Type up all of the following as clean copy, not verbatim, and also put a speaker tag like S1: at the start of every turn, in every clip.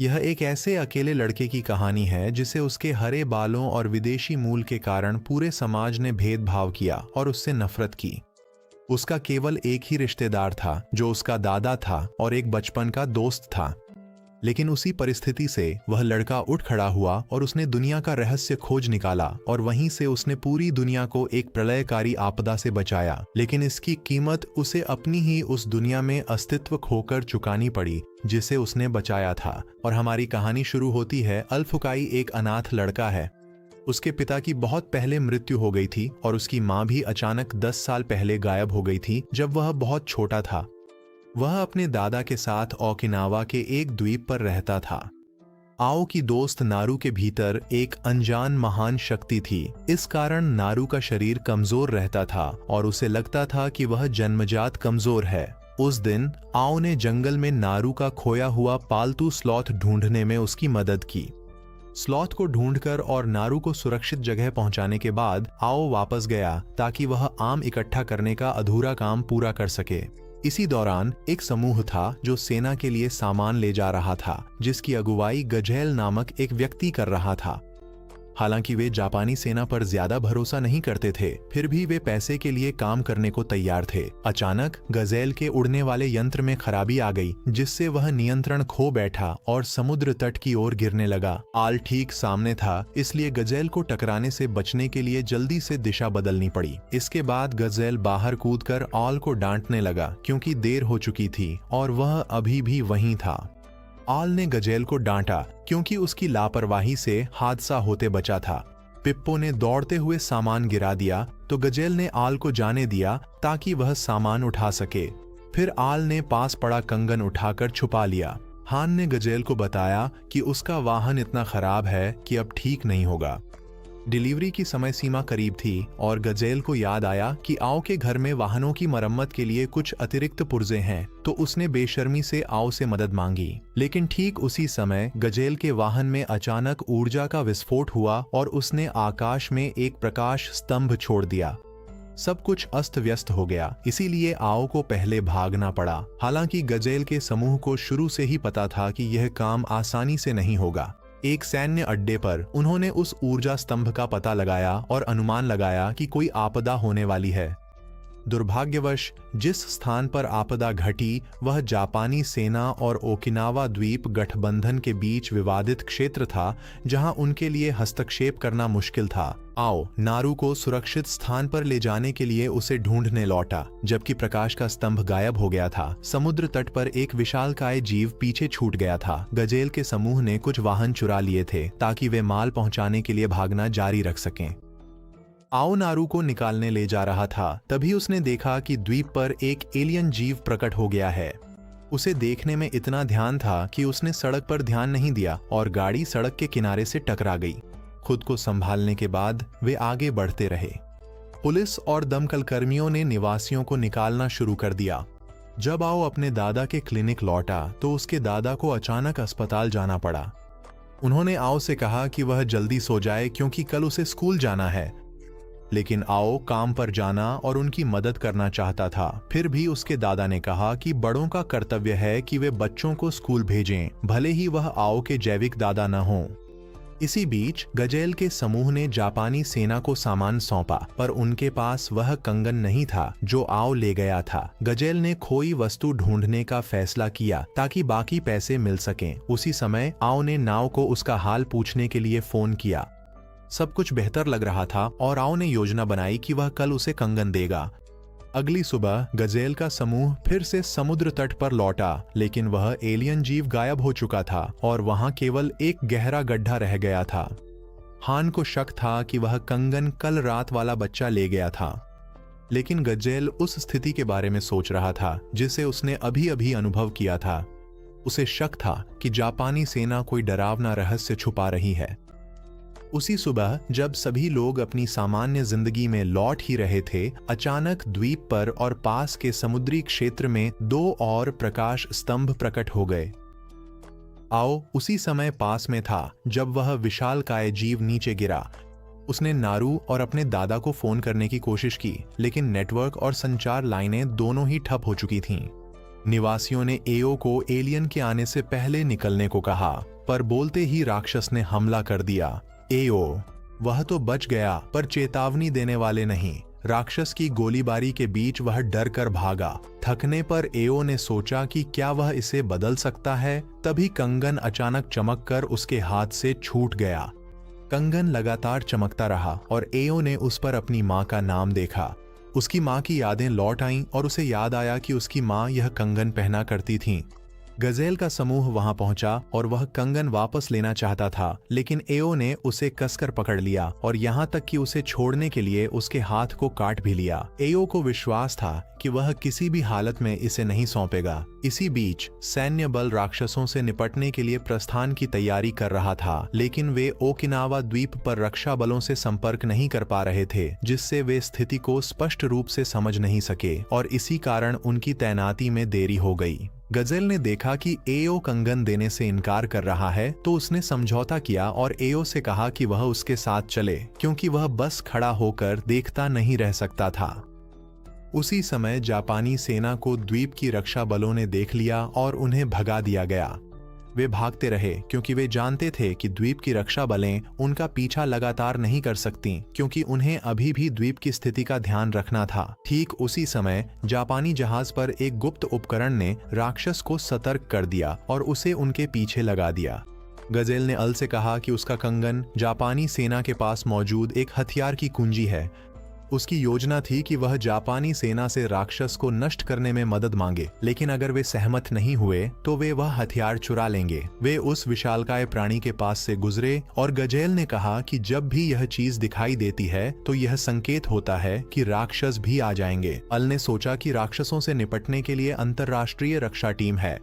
S1: यह एक ऐसे अकेले लड़के की कहानी है जिसे उसके हरे बालों और विदेशी मूल के कारण पूरे समाज ने भेदभाव किया और उससे नफरत की। उसका केवल एक ही रिश्तेदार था जो उसका दादा था और एक बचपन का दोस्त था। लेकिन उसी परिस्थिति से वह लड़का उठ खड़ा हुआ और उसने दुनिया का रहस्य खोज निकाला और वहीं से उसने पूरी दुनिया को एक प्रलयकारी आपदा से बचाया। लेकिन इसकी कीमत उसे अपनी ही उस दुनिया में अस्तित्व खोकर चुकानी पड़ी जिसे उसने बचाया था। और हमारी कहानी शुरू होती है। अल-फुकाई एक अनाथ लड़का है। उसके पिता की बहुत पहले मृत्यु हो गई थी और उसकी माँ भी अचानक 10 साल पहले गायब हो गई थी जब वह बहुत छोटा था। वह अपने दादा के साथ ओकिनावा के एक द्वीप पर रहता था। आओ की दोस्त नारू के भीतर एक अनजान महान शक्ति थी। इस कारण नारू का शरीर कमजोर रहता था और उसे लगता था कि वह जन्मजात कमजोर है। उस दिन आओ ने जंगल में नारू का खोया हुआ पालतू स्लॉथ ढूंढने में उसकी मदद की। स्लॉथ को ढूंढकर और नारू को सुरक्षित जगह पहुंचाने के बाद आओ वापस गया ताकि वह आम इकट्ठा करने का अधूरा काम पूरा कर सके। इसी दौरान एक समूह था जो सेना के लिए सामान ले जा रहा था, जिसकी अगुवाई गजेल नामक एक व्यक्ति कर रहा था। हालांकि वे जापानी सेना पर ज्यादा भरोसा नहीं करते थे, फिर भी वे पैसे के लिए काम करने को तैयार थे। अचानक गजेल के उड़ने वाले यंत्र में खराबी आ गई, जिससे वह नियंत्रण खो बैठा और समुद्र तट की ओर गिरने लगा। आल ठीक सामने था, इसलिए गजेल को टकराने से बचने के लिए जल्दी से दिशा बदलनी पड़ी। इसके बाद गजेल बाहर कूदकर आल को डांटने लगा क्योंकि देर हो चुकी थी और वह अभी भी वहीं था। आल ने गजेल को डांटा क्योंकि उसकी लापरवाही से हादसा होते बचा था। पिप्पो ने दौड़ते हुए सामान गिरा दिया तो गजेल ने आल को जाने दिया ताकि वह सामान उठा सके। फिर आल ने पास पड़ा कंगन उठाकर छुपा लिया। हान ने गजेल को बताया कि उसका वाहन इतना खराब है कि अब ठीक नहीं होगा। डिलीवरी की समय सीमा करीब थी और गजेल को याद आया कि आओ के घर में वाहनों की मरम्मत के लिए कुछ अतिरिक्त पुर्जे हैं, तो उसने बेशर्मी से आओ से मदद मांगी। लेकिन ठीक उसी समय गजेल के वाहन में अचानक ऊर्जा का विस्फोट हुआ और उसने आकाश में एक प्रकाश स्तंभ छोड़ दिया। सब कुछ अस्त व्यस्त हो गया, इसीलिए आओ को पहले भागना पड़ा। हालांकि गजेल के समूह को शुरू से ही पता था कि यह काम आसानी से नहीं होगा। एक सैन्य अड्डे पर उन्होंने उस ऊर्जा स्तंभ का पता लगाया और अनुमान लगाया कि कोई आपदा होने वाली है। दुर्भाग्यवश जिस स्थान पर आपदा घटी वह जापानी सेना और ओकिनावा द्वीप गठबंधन के बीच विवादित क्षेत्र था, जहां उनके लिए हस्तक्षेप करना मुश्किल था। आओ नारू को सुरक्षित स्थान पर ले जाने के लिए उसे ढूंढने लौटा, जबकि प्रकाश का स्तंभ गायब हो गया था। समुद्र तट पर एक विशालकाय जीव पीछे छूट गया था। गजेल के समूह ने कुछ वाहन चुरा लिए थे ताकि वे माल पहुंचाने के लिए भागना जारी रख सकें। आओ नारू को निकालने ले जा रहा था, तभी उसने देखा कि द्वीप पर एक एलियन जीव प्रकट हो गया है। उसे देखने में इतना ध्यान था कि उसने सड़क पर ध्यान नहीं दिया और गाड़ी सड़क के किनारे से टकरा गई। खुद को संभालने के बाद वे आगे बढ़ते रहे। पुलिस और दमकल कर्मियों ने निवासियों को निकालना शुरू कर दिया। जब आओ अपने दादा के क्लिनिक लौटा तो उसके दादा को अचानक अस्पताल जाना पड़ा। उन्होंने आओ से कहा कि वह जल्दी सो जाए क्योंकि कल उसे स्कूल जाना है। लेकिन आओ काम पर जाना और उनकी मदद करना चाहता था। फिर भी उसके दादा ने कहा कि बड़ों का कर्तव्य है कि वे बच्चों को स्कूल भेजें, भले ही वह आओ के जैविक दादा न हों। इसी बीच गजेल के समूह ने जापानी सेना को सामान सौंपा, पर उनके पास वह कंगन नहीं था जो आओ ले गया था। गजेल ने खोई वस्तु ढूंढने का फैसला किया ताकि बाकी पैसे मिल सकें। उसी समय आओ ने नाव को उसका हाल पूछने के लिए फोन किया। सब कुछ बेहतर लग रहा था और आओ ने योजना बनाई कि वह कल उसे कंगन देगा। अगली सुबह गजेल का समूह फिर से समुद्र तट पर लौटा, लेकिन वह एलियन जीव गायब हो चुका था और वहां केवल एक गहरा गड्ढा रह गया था। हान को शक था कि वह कंगन कल रात वाला बच्चा ले गया था, लेकिन गजेल उस स्थिति के बारे में सोच रहा था जिसे उसने अभी अभी अनुभव किया था। उसे शक था कि जापानी सेना कोई डरावना रहस्य छुपा रही है। उसी सुबह जब सभी लोग अपनी सामान्य जिंदगी में लौट ही रहे थे, अचानक द्वीप पर और पास के समुद्री क्षेत्र में 2 और प्रकाश स्तंभ प्रकट हो गए। आओ उसी समय पास में था जब वह विशालकाय जीव नीचे गिरा। उसने नारू और अपने दादा को फोन करने की कोशिश की, लेकिन नेटवर्क और संचार लाइनें दोनों ही ठप हो चुकी थीं। निवासियों ने एओ को एलियन के आने से पहले निकलने को कहा, पर बोलते ही राक्षस ने हमला कर दिया। एओ, वह तो बच गया पर चेतावनी देने वाले नहीं। राक्षस की गोलीबारी के बीच वह डर कर भागा। थकने पर एओ ने सोचा कि क्या वह इसे बदल सकता है। तभी कंगन अचानक चमककर उसके हाथ से छूट गया। कंगन लगातार चमकता रहा और एओ ने उस पर अपनी माँ का नाम देखा। उसकी माँ की यादें लौट आईं और उसे याद आया कि उसकी माँ यह कंगन पहना करती थीं। गजेल का समूह वहां पहुंचा और वह कंगन वापस लेना चाहता था, लेकिन एओ ने उसे कसकर पकड़ लिया और यहां तक कि उसे छोड़ने के लिए उसके हाथ को काट भी लिया। एओ को विश्वास था कि वह किसी भी हालत में इसे नहीं सौंपेगा। इसी बीच सैन्य बल राक्षसों से निपटने के लिए प्रस्थान की तैयारी कर रहा था, लेकिन वे ओकिनावा द्वीप पर रक्षा बलों से संपर्क नहीं कर पा रहे थे, जिससे वे स्थिति को स्पष्ट रूप से समझ नहीं सके और इसी कारण उनकी तैनाती में देरी हो गई। गजेल ने देखा कि एओ कंगन देने से इनकार कर रहा है, तो उसने समझौता किया और एओ से कहा कि वह उसके साथ चले, क्योंकि वह बस खड़ा होकर देखता नहीं रह सकता था। उसी समय जापानी सेना को द्वीप की रक्षा बलों ने देख लिया और उन्हें भगा दिया गया। वे भागते रहे क्योंकि वे जानते थे कि द्वीप की रक्षा बलें उनका पीछा लगातार नहीं कर सकती, क्योंकि उन्हें अभी भी द्वीप की स्थिति का ध्यान रखना था। ठीक उसी समय जापानी जहाज पर एक गुप्त उपकरण ने राक्षस को सतर्क कर दिया और उसे उनके पीछे लगा दिया। गजेल ने अल से कहा कि उसका कंगन जापानी सेना के पास मौजूद एक हथियार की कुंजी है। उसकी योजना थी कि वह जापानी सेना से राक्षस को नष्ट करने में मदद मांगे, लेकिन अगर वे सहमत नहीं हुए तो वे वह हथियार चुरा लेंगे। वे उस विशालकाय प्राणी के पास से गुजरे और गजेल ने कहा कि जब भी यह चीज दिखाई देती है तो यह संकेत होता है कि राक्षस भी आ जाएंगे। अल ने सोचा कि राक्षसों से निपटने के लिए अंतर्राष्ट्रीय रक्षा टीम है,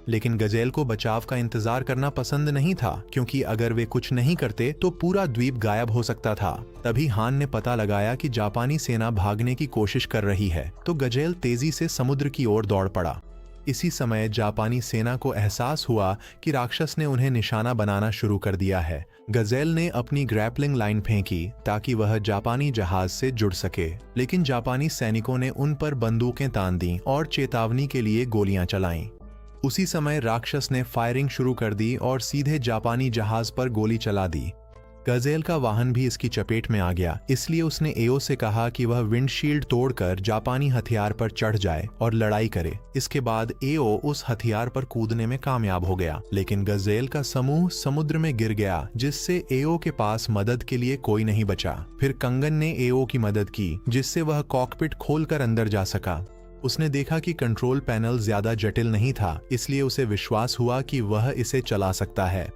S1: लेकिन गजेल को बचाव का इंतजार करना पसंद नहीं था, क्योंकि अगर वे कुछ नहीं करते तो पूरा द्वीप गायब हो सकता था। तभी हान ने पता लगाया कि जापानी सेना भागने की कोशिश कर रही है, तो गजेल तेजी से समुद्र की ओर दौड़ पड़ा। इसी समय जापानी सेना को एहसास हुआ कि राक्षस ने उन्हें निशाना बनाना शुरू कर दिया है। गजेल ने अपनी ग्रैपलिंग लाइन फेंकी ताकि वह जापानी जहाज से जुड़ सके, लेकिन जापानी सैनिकों ने उन पर बंदूकें तान दी और चेतावनी के लिए गोलियां चलाईं। उसी समय राक्षस ने फायरिंग शुरू कर दी और सीधे जापानी जहाज पर गोली चला दी। गजेल का वाहन भी इसकी चपेट में आ गया, इसलिए उसने एओ से कहा कि वह विंडशील्ड तोड़कर जापानी हथियार पर चढ़ जाए और लड़ाई करे। इसके बाद एओ उस हथियार पर कूदने में कामयाब हो गया, लेकिन गजेल का समूह समुद्र में गिर गया, जिससे एओ के पास मदद के लिए कोई नहीं बचा। फिर कंगन ने एओ की मदद की, जिससे वह कॉकपिट खोलकर अंदर जा सका। उसने देखा कि कंट्रोल पैनल ज्यादा जटिल नहीं था, इसलिए उसे विश्वास हुआ कि वह इसे चला सकता है।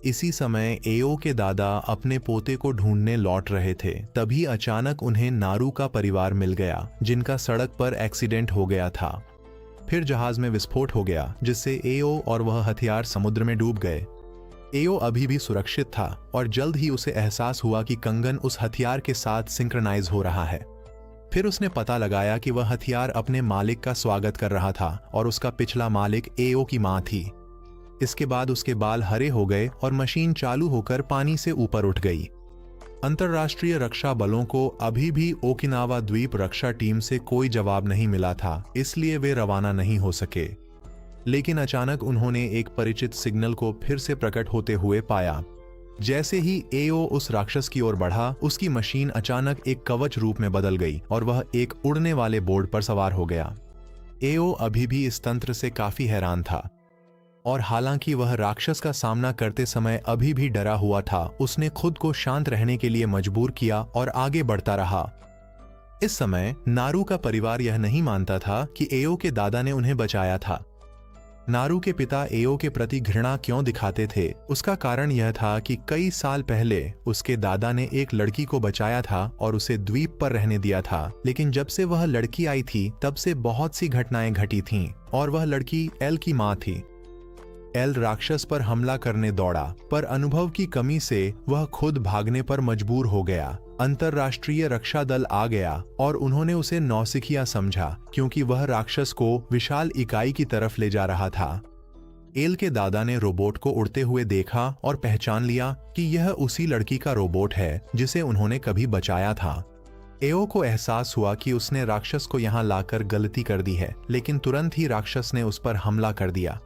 S1: इसी समय एओ के दादा अपने पोते को ढूंढने लौट रहे थे। तभी अचानक उन्हें नारू का परिवार मिल गया, जिनका सड़क पर एक्सीडेंट हो गया था। फिर जहाज में विस्फोट हो गया, जिससे एओ और वह हथियार समुद्र में डूब गए। एओ अभी भी सुरक्षित था और जल्द ही उसे एहसास हुआ कि कंगन उस हथियार के साथ सिंक्रनाइज हो रहा है। फिर उसने पता लगाया कि वह हथियार अपने मालिक का स्वागत कर रहा था और उसका पिछला मालिक एओ की मां थी। इसके बाद उसके बाल हरे हो गए और मशीन चालू होकर पानी से ऊपर उठ गई। अंतर्राष्ट्रीय रक्षा बलों को अभी भी ओकिनावा द्वीप रक्षा टीम से कोई जवाब नहीं मिला था, इसलिए वे रवाना नहीं हो सके। लेकिन अचानक उन्होंने एक परिचित सिग्नल को फिर से प्रकट होते हुए पाया। जैसे ही एओ उस राक्षस की ओर बढ़ा, उसकी मशीन अचानक एक कवच रूप में बदल गई और वह एक उड़ने वाले बोर्ड पर सवार हो गया। एओ अभी भी इस तंत्र से काफी हैरान था और हालांकि वह राक्षस का सामना करते समय अभी भी डरा हुआ था, उसने खुद को शांत रहने के लिए मजबूर किया और आगे बढ़ता रहा। इस समय नारू का परिवार यह नहीं मानता था कि एओ के दादा ने उन्हें बचाया था। नारू के पिता एओ के प्रति घृणा क्यों दिखाते थे, उसका कारण यह था कि कई साल पहले उसके दादा ने एक लड़की को बचाया था और उसे द्वीप पर रहने दिया था, लेकिन जब से वह लड़की आई थी तब से बहुत सी घटनाएं घटी थीं और वह लड़की एल की मां थी। एल राक्षस पर हमला करने दौड़ा, पर अनुभव की कमी से वह खुद भागने पर मजबूर हो गया। अंतर्राष्ट्रीय रक्षा दल आ गया और उन्होंने उसे नौसिखिया समझा, क्योंकि वह राक्षस को विशाल इकाई की तरफ ले जा रहा था। एल के दादा ने रोबोट को उड़ते हुए देखा और पहचान लिया कि यह उसी लड़की का रोबोट है जिसे उन्होंने कभी बचाया था। एओ को एहसास हुआ कि उसने राक्षस को यहाँ लाकर गलती कर दी है, लेकिन तुरंत ही राक्षस ने उस पर हमला कर दिया।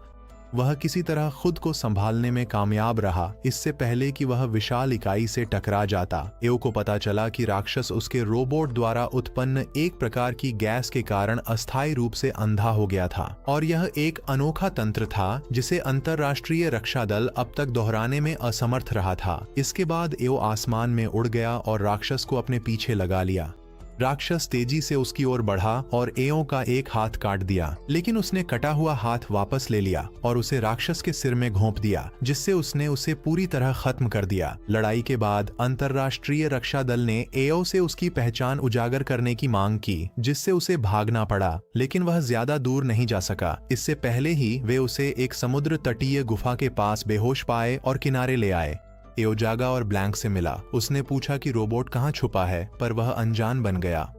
S1: वह किसी तरह खुद को संभालने में कामयाब रहा, इससे पहले कि वह विशाल इकाई से टकरा जाता। एओ को पता चला कि राक्षस उसके रोबोट द्वारा उत्पन्न एक प्रकार की गैस के कारण अस्थायी रूप से अंधा हो गया था, और यह एक अनोखा तंत्र था जिसे अंतर्राष्ट्रीय रक्षा दल अब तक दोहराने में असमर्थ रहा था। इसके बाद एओ आसमान में उड़ गया और राक्षस को अपने पीछे लगा लिया। राक्षस तेजी से उसकी ओर बढ़ा और एओ का एक हाथ काट दिया, लेकिन उसने कटा हुआ हाथ वापस ले लिया और उसे राक्षस के सिर में घोंप दिया, जिससे उसने उसे पूरी तरह खत्म कर दिया। लड़ाई के बाद अंतर्राष्ट्रीय रक्षा दल ने एओ से उसकी पहचान उजागर करने की मांग की, जिससे उसे भागना पड़ा, लेकिन वह ज्यादा दूर नहीं जा सका। इससे पहले ही वे उसे एक समुद्र तटीय गुफा के पास बेहोश पाए और किनारे ले आए। एओ जागा और ब्लैंक से मिला। उसने पूछा कि रोबोट कहाँ छुपा है, पर वह अनजान बन गया।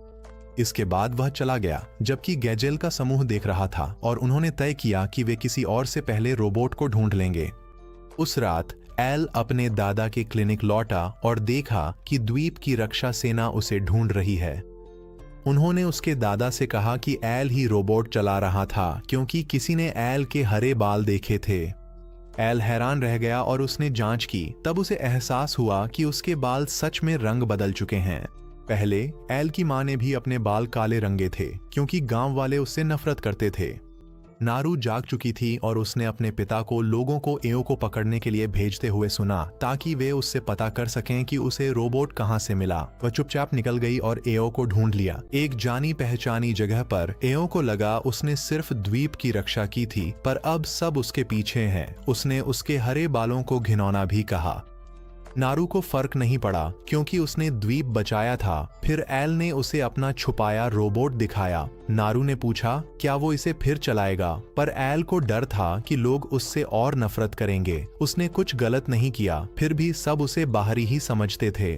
S1: इसके बाद वह चला गया, जबकि गैजेल का समूह देख रहा था और उन्होंने तय किया कि वे किसी और से पहले रोबोट को ढूंढ लेंगे। उस रात एल अपने दादा के क्लिनिक लौटा और देखा कि द्वीप की रक्षा सेना उसे ढूंढ रही है। उन्होंने उसके दादा से कहा कि एल ही रोबोट चला रहा था, क्योंकि किसी ने एल के हरे बाल देखे थे। एल हैरान रह गया और उसने जांच की। तब उसे एहसास हुआ कि उसके बाल सच में रंग बदल चुके हैं। पहले एल की मां ने भी अपने बाल काले रंगे थे, क्योंकि गांव वाले उससे नफरत करते थे। नारू जाग चुकी थी और उसने अपने पिता को लोगों को एओ को पकड़ने के लिए भेजते हुए सुना, ताकि वे उससे पता कर सकें कि उसे रोबोट कहां से मिला। वह चुपचाप निकल गई और एओ को ढूंढ लिया। एक जानी पहचानी जगह पर एओ को लगा उसने सिर्फ द्वीप की रक्षा की थी, पर अब सब उसके पीछे हैं। उसने उसके हरे बालों को घिनौना भी कहा। नारू को फर्क नहीं पड़ा, क्योंकि उसने द्वीप बचाया था। फिर एल ने उसे अपना छुपाया रोबोट दिखाया। नारू ने पूछा क्या वो इसे फिर चलाएगा, पर एल को डर था कि लोग उससे और नफरत करेंगे। उसने कुछ गलत नहीं किया, फिर भी सब उसे बाहरी ही समझते थे।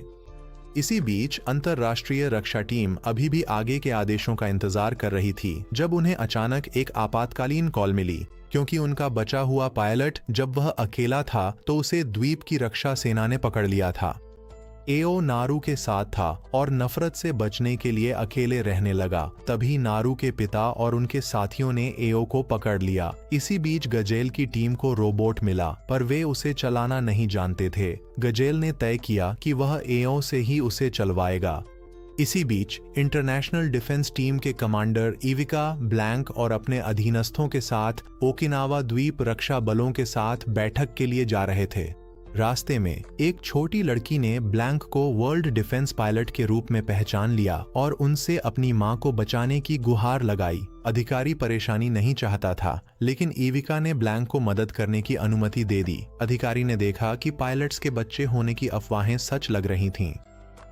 S1: इसी बीच अंतर्राष्ट्रीय रक्षा टीम अभी भी आगे के आदेशों का इंतजार कर रही थी, जब उन्हें अचानक एक आपातकालीन कॉल मिली, क्योंकि उनका बचा हुआ पायलट जब वह अकेला था तो उसे द्वीप की रक्षा सेना ने पकड़ लिया था। एओ नारू के साथ था और नफरत से बचने के लिए अकेले रहने लगा। तभी नारू के पिता और उनके साथियों ने एओ को पकड़ लिया। इसी बीच गजेल की टीम को रोबोट मिला, पर वे उसे चलाना नहीं जानते थे। गजेल ने तय किया कि वह एओ से ही उसे चलवाएगा। इसी बीच इंटरनेशनल डिफेंस टीम के कमांडर इविका, ब्लैंक और अपने अधीनस्थों के साथ ओकिनावा द्वीप रक्षा बलों के साथ बैठक के लिए जा रहे थे। रास्ते में एक छोटी लड़की ने ब्लैंक को वर्ल्ड डिफेंस पायलट के रूप में पहचान लिया और उनसे अपनी मां को बचाने की गुहार लगाई। अधिकारी परेशानी नहीं चाहता था, लेकिन इविका ने ब्लैंक को मदद करने की अनुमति दे दी। अधिकारी ने देखा कि पायलट्स के बच्चे होने की अफवाहें सच लग रही थीं।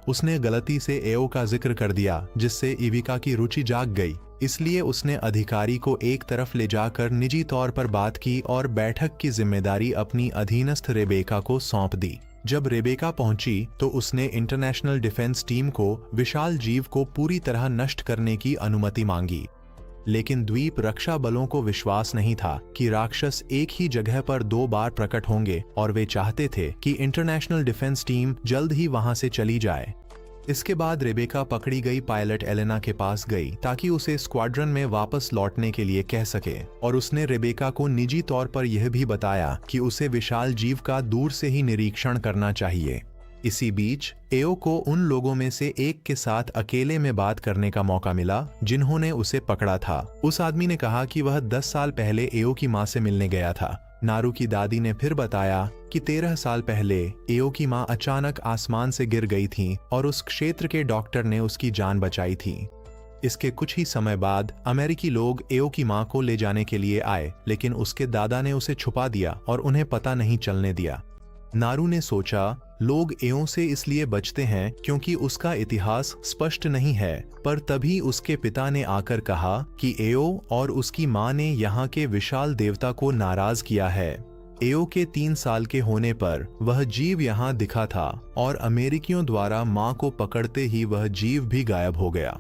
S1: उसने गलती से एओ का जिक्र कर दिया, जिससे इविका की रुचि जाग गई। इसलिए उसने अधिकारी को एक तरफ ले जाकर निजी तौर पर बात की और बैठक की जिम्मेदारी अपनी अधीनस्थ रेबेका को सौंप दी। जब रेबेका पहुंची तो उसने इंटरनेशनल डिफेंस टीम को विशाल जीव को पूरी तरह नष्ट करने की अनुमति मांगी। लेकिन द्वीप रक्षा बलों को विश्वास नहीं था कि राक्षस एक ही जगह पर 2 बार प्रकट होंगे, और वे चाहते थे कि इंटरनेशनल डिफेंस टीम जल्द ही वहां से चली जाए। इसके बाद रेबेका पकड़ी गई पायलट एलेना के पास गई, ताकि उसे स्क्वाड्रन में वापस लौटने के लिए कह सके, और उसने रेबेका को निजी तौर पर यह भी बताया कि उसे विशाल जीव का दूर से ही निरीक्षण करना चाहिए। इसी बीच एओ को उन लोगों में से एक के साथ अकेले में बात करने का मौका मिला जिन्होंने उसे पकड़ा था। उस आदमी ने कहा कि वह 10 साल पहले एओ की मां से मिलने गया था। नारू की दादी ने फिर बताया कि 13 साल पहले एओ की मां अचानक आसमान से गिर गई थी और उस क्षेत्र के डॉक्टर ने उसकी जान बचाई थी। इसके कुछ ही समय बाद अमेरिकी लोग एओ की मां को ले जाने के लिए आए, लेकिन उसके दादा ने उसे छुपा दिया और उन्हें पता नहीं चलने दिया। नारू ने सोचा लोग एओ से इसलिए बचते हैं क्योंकि उसका इतिहास स्पष्ट नहीं है, पर तभी उसके पिता ने आकर कहा कि एओ और उसकी मां ने यहाँ के विशाल देवता को नाराज किया है। एओ के 3 साल के होने पर वह जीव यहाँ दिखा था और अमेरिकियों द्वारा मां को पकड़ते ही वह जीव भी गायब हो गया।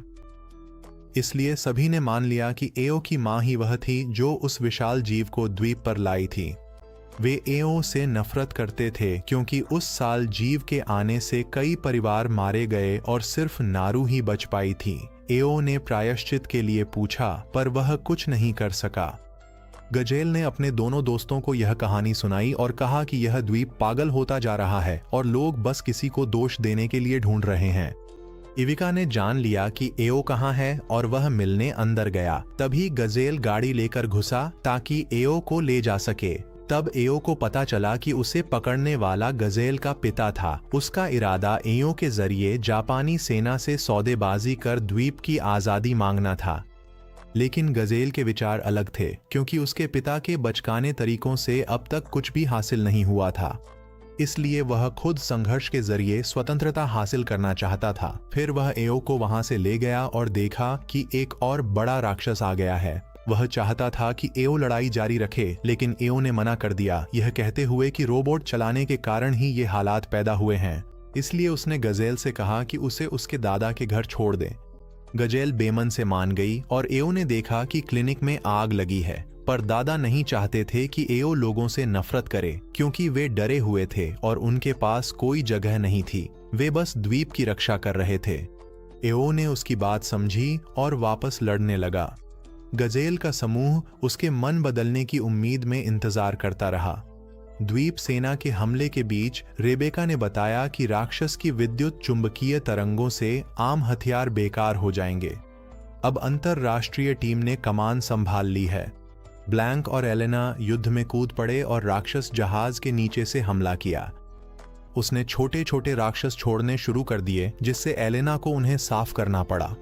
S1: इसलिए सभी ने मान लिया कि एओ की मां ही वह थी जो उस विशाल जीव को द्वीप पर लाई थी। वे एओ से नफरत करते थे क्योंकि उस साल जीव के आने से कई परिवार मारे गए और सिर्फ नारू ही बच पाई थी। एओ ने प्रायश्चित के लिए पूछा पर वह कुछ नहीं कर सका। गजेल ने अपने दोनों दोस्तों को यह कहानी सुनाई और कहा कि यह द्वीप पागल होता जा रहा है और लोग बस किसी को दोष देने के लिए ढूंढ रहे हैं। इविका ने जान लिया कि एओ कहाँ है और वह मिलने अंदर गया। तभी गजेल गाड़ी लेकर घुसा ताकि एओ को ले जा सके। तब एओ को पता चला कि उसे पकड़ने वाला गजेल का पिता था। उसका इरादा एओ के जरिए जापानी सेना से सौदेबाजी कर द्वीप की आजादी मांगना था। लेकिन गजेल के विचार अलग थे क्योंकि उसके पिता के बचकाने तरीकों से अब तक कुछ भी हासिल नहीं हुआ था। इसलिए वह खुद संघर्ष के जरिए स्वतंत्रता हासिल करना चाहता था। फिर वह एओ को वहां से ले गया और देखा कि एक और बड़ा राक्षस आ गया है। वह चाहता था कि एओ लड़ाई जारी रखे, लेकिन एओ ने मना कर दिया, यह कहते हुए कि रोबोट चलाने के कारण ही ये हालात पैदा हुए हैं। इसलिए उसने गजेल से कहा कि उसे उसके दादा के घर छोड़ दे। गजेल बेमन से मान गई और एओ ने देखा कि क्लिनिक में आग लगी है, पर दादा नहीं चाहते थे कि एओ लोगों से नफरत करे क्योंकि वे डरे हुए थे और उनके पास कोई जगह नहीं थी। वे बस द्वीप की रक्षा कर रहे थे। एओ ने उसकी बात समझी और वापस लड़ने लगा। गजेल का समूह उसके मन बदलने की उम्मीद में इंतजार करता रहा। द्वीप सेना के हमले के बीच रेबेका ने बताया कि राक्षस की विद्युत चुंबकीय तरंगों से आम हथियार बेकार हो जाएंगे। अब अंतरराष्ट्रीय टीम ने कमान संभाल ली है। ब्लैंक और एलेना युद्ध में कूद पड़े और राक्षस जहाज के नीचे से हमला किया। उसने छोटे छोटे राक्षस छोड़ने शुरू कर दिए जिससे एलेना को उन्हें साफ करना पड़ा।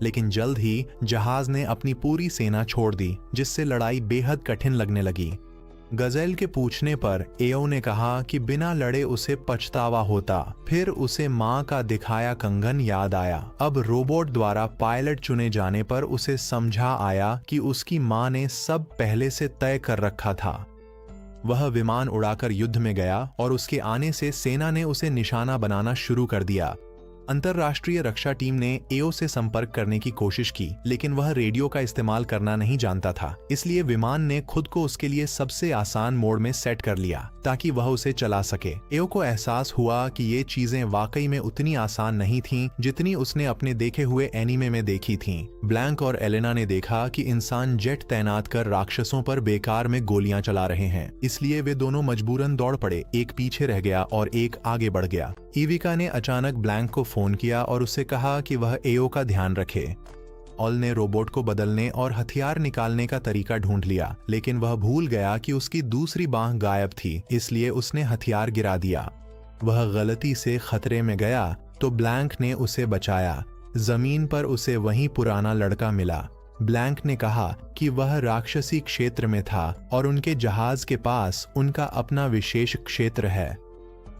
S1: लेकिन जल्द ही जहाज ने अपनी पूरी सेना छोड़ दी जिससे लड़ाई बेहद कठिन लगने लगी। गजेल के पूछने पर एओ ने कहा कि बिना लड़े उसे पछतावा होता। फिर उसे मां का दिखाया कंगन याद आया। अब रोबोट द्वारा पायलट चुने जाने पर उसे समझा आया कि उसकी मां ने सब पहले से तय कर रखा था। वह विमान उड़ाकर युद्ध में गया और उसके आने से सेना ने उसे निशाना बनाना शुरू कर दिया। अंतरराष्ट्रीय रक्षा टीम ने एओ से संपर्क करने की कोशिश की, लेकिन वह रेडियो का इस्तेमाल करना नहीं जानता था। इसलिए विमान ने खुद को उसके लिए सबसे आसान मोड में सेट कर लिया ताकि वह उसे चला सके। एओ को एहसास हुआ कि ये चीजें वाकई में उतनी आसान नहीं थीं जितनी उसने अपने देखे हुए एनीमे में देखी थीं। ब्लैंक और एलेना ने देखा कि इंसान जेट तैनात कर राक्षसों पर बेकार में गोलियां चला रहे हैं, इसलिए वे दोनों मजबूरन दौड़ पड़े। एक पीछे रह गया और एक आगे बढ़ गया। इविका ने अचानक ब्लैंक को फोन किया और उससे कहा कि वह एओ का ध्यान रखे। ऑल ने रोबोट को बदलने और हथियार निकालने का तरीका ढूंढ लिया, लेकिन वह भूल गया कि उसकी दूसरी बांह गायब थी, इसलिए उसने हथियार गिरा दिया। वह गलती से खतरे में गया तो ब्लैंक ने उसे बचाया। जमीन पर उसे वही पुराना लड़का मिला। ब्लैंक ने कहा कि वह राक्षसी क्षेत्र में था और उनके जहाज के पास उनका अपना विशेष क्षेत्र है,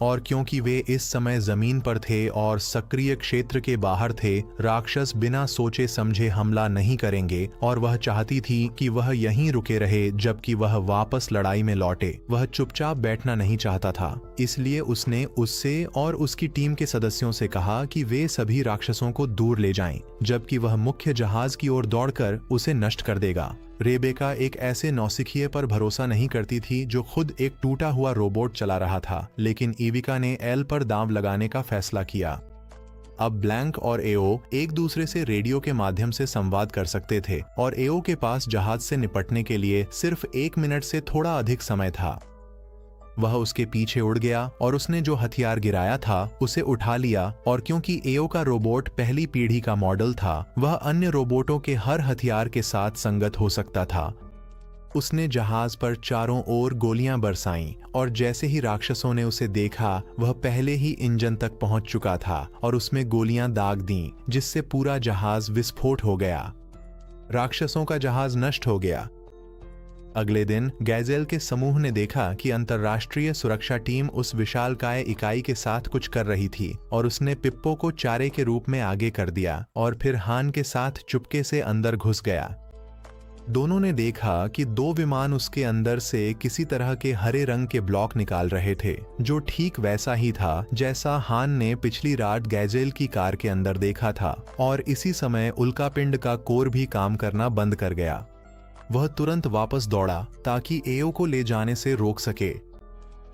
S1: और क्योंकि वे इस समय जमीन पर थे और सक्रिय क्षेत्र के बाहर थे, राक्षस बिना सोचे समझे हमला नहीं करेंगे और वह चाहती थी कि वह यहीं रुके रहे जबकि वह वापस लड़ाई में लौटे। वह चुपचाप बैठना नहीं चाहता था, इसलिए उसने उससे और उसकी टीम के सदस्यों से कहा कि वे सभी राक्षसों को दूर ले जाएं, जबकि वह मुख्य जहाज की ओर दौड़कर उसे नष्ट कर देगा। रेबेका एक ऐसे नौसिखिए पर भरोसा नहीं करती थी जो खुद एक टूटा हुआ रोबोट चला रहा था, लेकिन इविका ने एल पर दांव लगाने का फैसला किया। अब ब्लैंक और एओ एक दूसरे से रेडियो के माध्यम से संवाद कर सकते थे और एओ के पास जहाज से निपटने के लिए सिर्फ 1 मिनट से थोड़ा अधिक समय था। वह उसके पीछे उड़ गया और उसने जो हथियार गिराया था उसे उठा लिया, और क्योंकि एओ का रोबोट पहली पीढ़ी का मॉडल था, वह अन्य रोबोटों के हर हथियार के साथ संगत हो सकता था। उसने जहाज पर चारों ओर गोलियां बरसाईं और जैसे ही राक्षसों ने उसे देखा, वह पहले ही इंजन तक पहुंच चुका था और उसमें गोलियां दाग दीं, जिससे पूरा जहाज विस्फोट हो गया। राक्षसों का जहाज नष्ट हो गया। अगले दिन गैजेल के समूह ने देखा कि अंतरराष्ट्रीय सुरक्षा टीम उस विशालकाय इकाई के साथ कुछ कर रही थी, और उसने पिप्पो को चारे के रूप में आगे कर दिया और फिर हान के साथ चुपके से अंदर घुस गया। दोनों ने देखा कि 2 विमान उसके अंदर से किसी तरह के हरे रंग के ब्लॉक निकाल रहे थे, जो ठीक वैसा ही था जैसा हान ने पिछली रात गैजेल की कार के अंदर देखा था, और इसी समय उल्कापिंड का कोर भी काम करना बंद कर गया। वह तुरंत वापस दौड़ा ताकि एओ को ले जाने से रोक सके।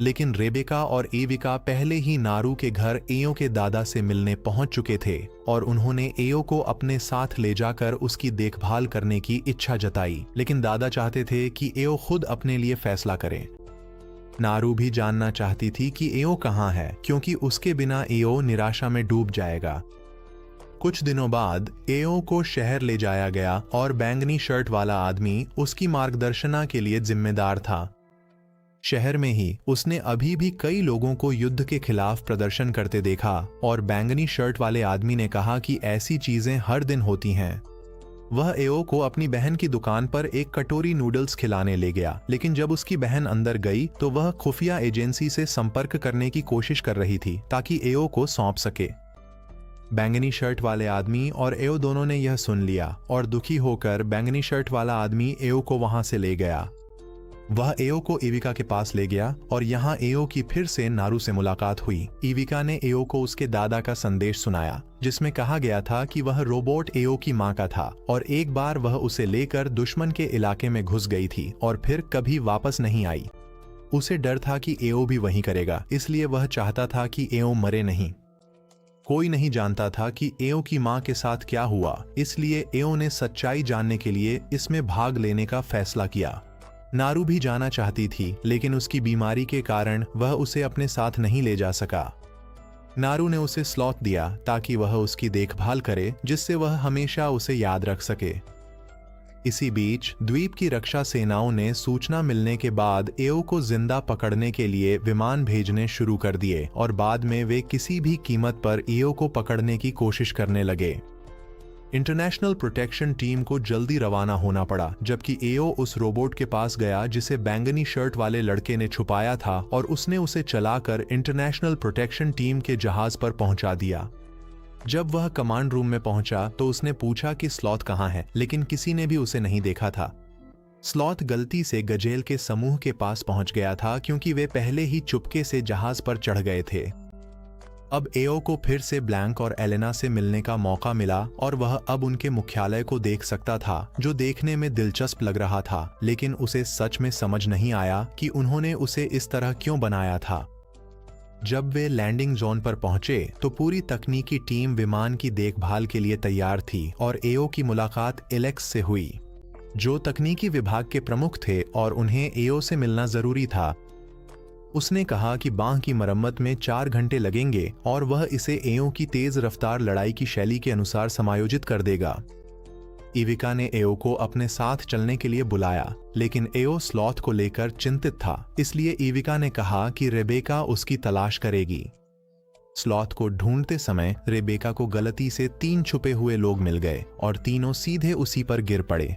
S1: लेकिन रेबेका और एविका पहले ही नारू के घर एओ के दादा से मिलने पहुंच चुके थे और उन्होंने एओ को अपने साथ ले जाकर उसकी देखभाल करने की इच्छा जताई, लेकिन दादा चाहते थे कि एओ खुद अपने लिए फैसला करे। नारू भी जानना चाहती थी कि एओ कहाँ है, क्योंकि उसके बिना एओ निराशा में डूब जाएगा। कुछ दिनों बाद एओ को शहर ले जाया गया और बैंगनी शर्ट वाला आदमी उसकी मार्गदर्शना के लिए जिम्मेदार था। शहर में ही उसने अभी भी कई लोगों को युद्ध के खिलाफ प्रदर्शन करते देखा और बैंगनी शर्ट वाले आदमी ने कहा कि ऐसी चीजें हर दिन होती हैं। वह एओ को अपनी बहन की दुकान पर एक कटोरी नूडल्स खिलाने ले गया, लेकिन जब उसकी बहन अंदर गई तो वह खुफिया एजेंसी से संपर्क करने की कोशिश कर रही थी ताकि एओ को सौंप सके। बैंगनी शर्ट वाले आदमी और एओ दोनों ने यह सुन लिया और दुखी होकर बैंगनी शर्ट वाला आदमी एओ को वहां से ले गया। वह एओ को एविका के पास ले गया और यहाँ एओ की फिर से नारू से मुलाकात हुई। एविका ने एओ को उसके दादा का संदेश सुनाया, जिसमें कहा गया था कि वह रोबोट एओ की मां का था और एक बार वह उसे लेकर दुश्मन के इलाके में घुस गई थी और फिर कभी वापस नहीं आई। उसे डर था कि एओ भी वही करेगा, इसलिए वह चाहता था कि एओ मरे नहीं। कोई नहीं जानता था कि एओ की मां के साथ क्या हुआ, इसलिए एओ ने सच्चाई जानने के लिए इसमें भाग लेने का फैसला किया। नारू भी जाना चाहती थी, लेकिन उसकी बीमारी के कारण वह उसे अपने साथ नहीं ले जा सका। नारू ने उसे स्लॉथ दिया ताकि वह उसकी देखभाल करे, जिससे वह हमेशा उसे याद रख सके। इसी बीच द्वीप की रक्षा सेनाओं ने सूचना मिलने के बाद एओ को जिंदा पकड़ने के लिए विमान भेजने शुरू कर दिए और बाद में वे किसी भी कीमत पर एओ को पकड़ने की कोशिश करने लगे। इंटरनेशनल प्रोटेक्शन टीम को जल्दी रवाना होना पड़ा, जबकि एओ उस रोबोट के पास गया जिसे बैंगनी शर्ट वाले लड़के ने छुपाया था और उसने उसे चलाकर इंटरनेशनल प्रोटेक्शन टीम के जहाज पर पहुंचा दिया। जब वह कमांड रूम में पहुंचा तो उसने पूछा कि स्लॉथ कहाँ है, लेकिन किसी ने भी उसे नहीं देखा था। स्लॉथ गलती से गजेल के समूह के पास पहुंच गया था क्योंकि वे पहले ही चुपके से जहाज पर चढ़ गए थे। अब एओ को फिर से ब्लैंक और एलेना से मिलने का मौका मिला और वह अब उनके मुख्यालय को देख सकता था, जो देखने में दिलचस्प लग रहा था, लेकिन उसे सच में समझ नहीं आया कि उन्होंने उसे इस तरह क्यों बनाया था। जब वे लैंडिंग जोन पर पहुंचे तो पूरी तकनीकी टीम विमान की देखभाल के लिए तैयार थी और एओ की मुलाकात एलेक्स से हुई, जो तकनीकी विभाग के प्रमुख थे और उन्हें एओ से मिलना जरूरी था। उसने कहा कि बांह की मरम्मत में 4 घंटे लगेंगे और वह इसे एओ की तेज रफ्तार लड़ाई की शैली के अनुसार समायोजित कर देगा। एविका ने एओ को अपने साथ चलने के लिए बुलाया, लेकिन एओ स्लॉथ को लेकर चिंतित था, इसलिए एविका ने कहा कि रेबेका उसकी तलाश करेगी। स्लॉथ को ढूंढते समय रेबेका को गलती से 3 छुपे हुए लोग मिल गए और तीनों सीधे उसी पर गिर पड़े।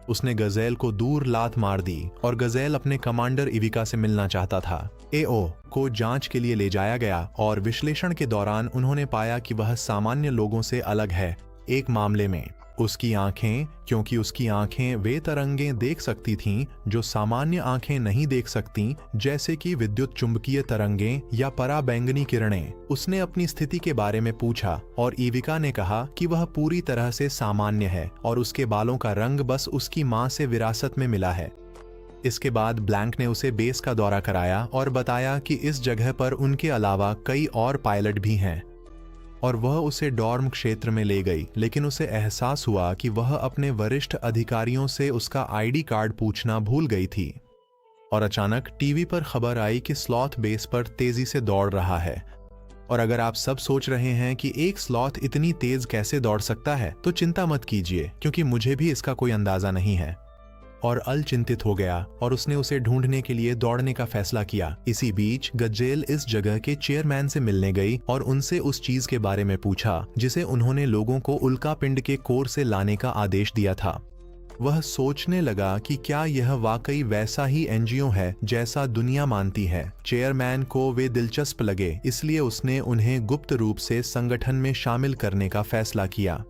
S1: उसने गजेल को दूर लात मार दी और गजेल अपने कमांडर एविका से मिलना चाहता था। एओ को जांच के लिए ले जाया गया और विश्लेषण के दौरान उन्होंने पाया कि वह सामान्य लोगों से अलग है। एक मामले में उसकी आंखें, क्योंकि उसकी आंखें वे तरंगें देख सकती थीं जो सामान्य आंखें नहीं देख सकतीं, जैसे कि विद्युत चुंबकीय तरंगें या पराबैंगनी किरणें। उसने अपनी स्थिति के बारे में पूछा और एविका ने कहा कि वह पूरी तरह से सामान्य है और उसके बालों का रंग बस उसकी मां से विरासत में मिला है। इसके बाद ब्लैंक ने उसे बेस का दौरा कराया और बताया कि इस जगह पर उनके अलावा कई और पायलट भी हैं, और वह उसे डॉर्म क्षेत्र में ले गई, लेकिन उसे एहसास हुआ कि वह अपने वरिष्ठ अधिकारियों से उसका आईडी कार्ड पूछना भूल गई थी। और अचानक टीवी पर खबर आई कि स्लॉथ बेस पर तेजी से दौड़ रहा है। और अगर आप सब सोच रहे हैं कि एक स्लॉथ इतनी तेज कैसे दौड़ सकता है, तो चिंता मत कीजिए, क्योंकि मुझे भी इसका कोई अंदाजा नहीं है। और अल चिंतित हो गया और उसने उसे ढूंढने के लिए दौड़ने का फैसला किया। इसी बीच गजेल इस जगह के चेयरमैन से मिलने गई और उनसे उस चीज के बारे में पूछा जिसे उन्होंने लोगों को उल्का पिंड के कोर से लाने का आदेश दिया था। वह सोचने लगा कि क्या यह वाकई वैसा ही एनजीओ है जैसा दुनिया मानती है। चेयरमैन को वे दिलचस्प लगे, इसलिए उसने उन्हें गुप्त रूप से संगठन में शामिल करने का फैसला किया।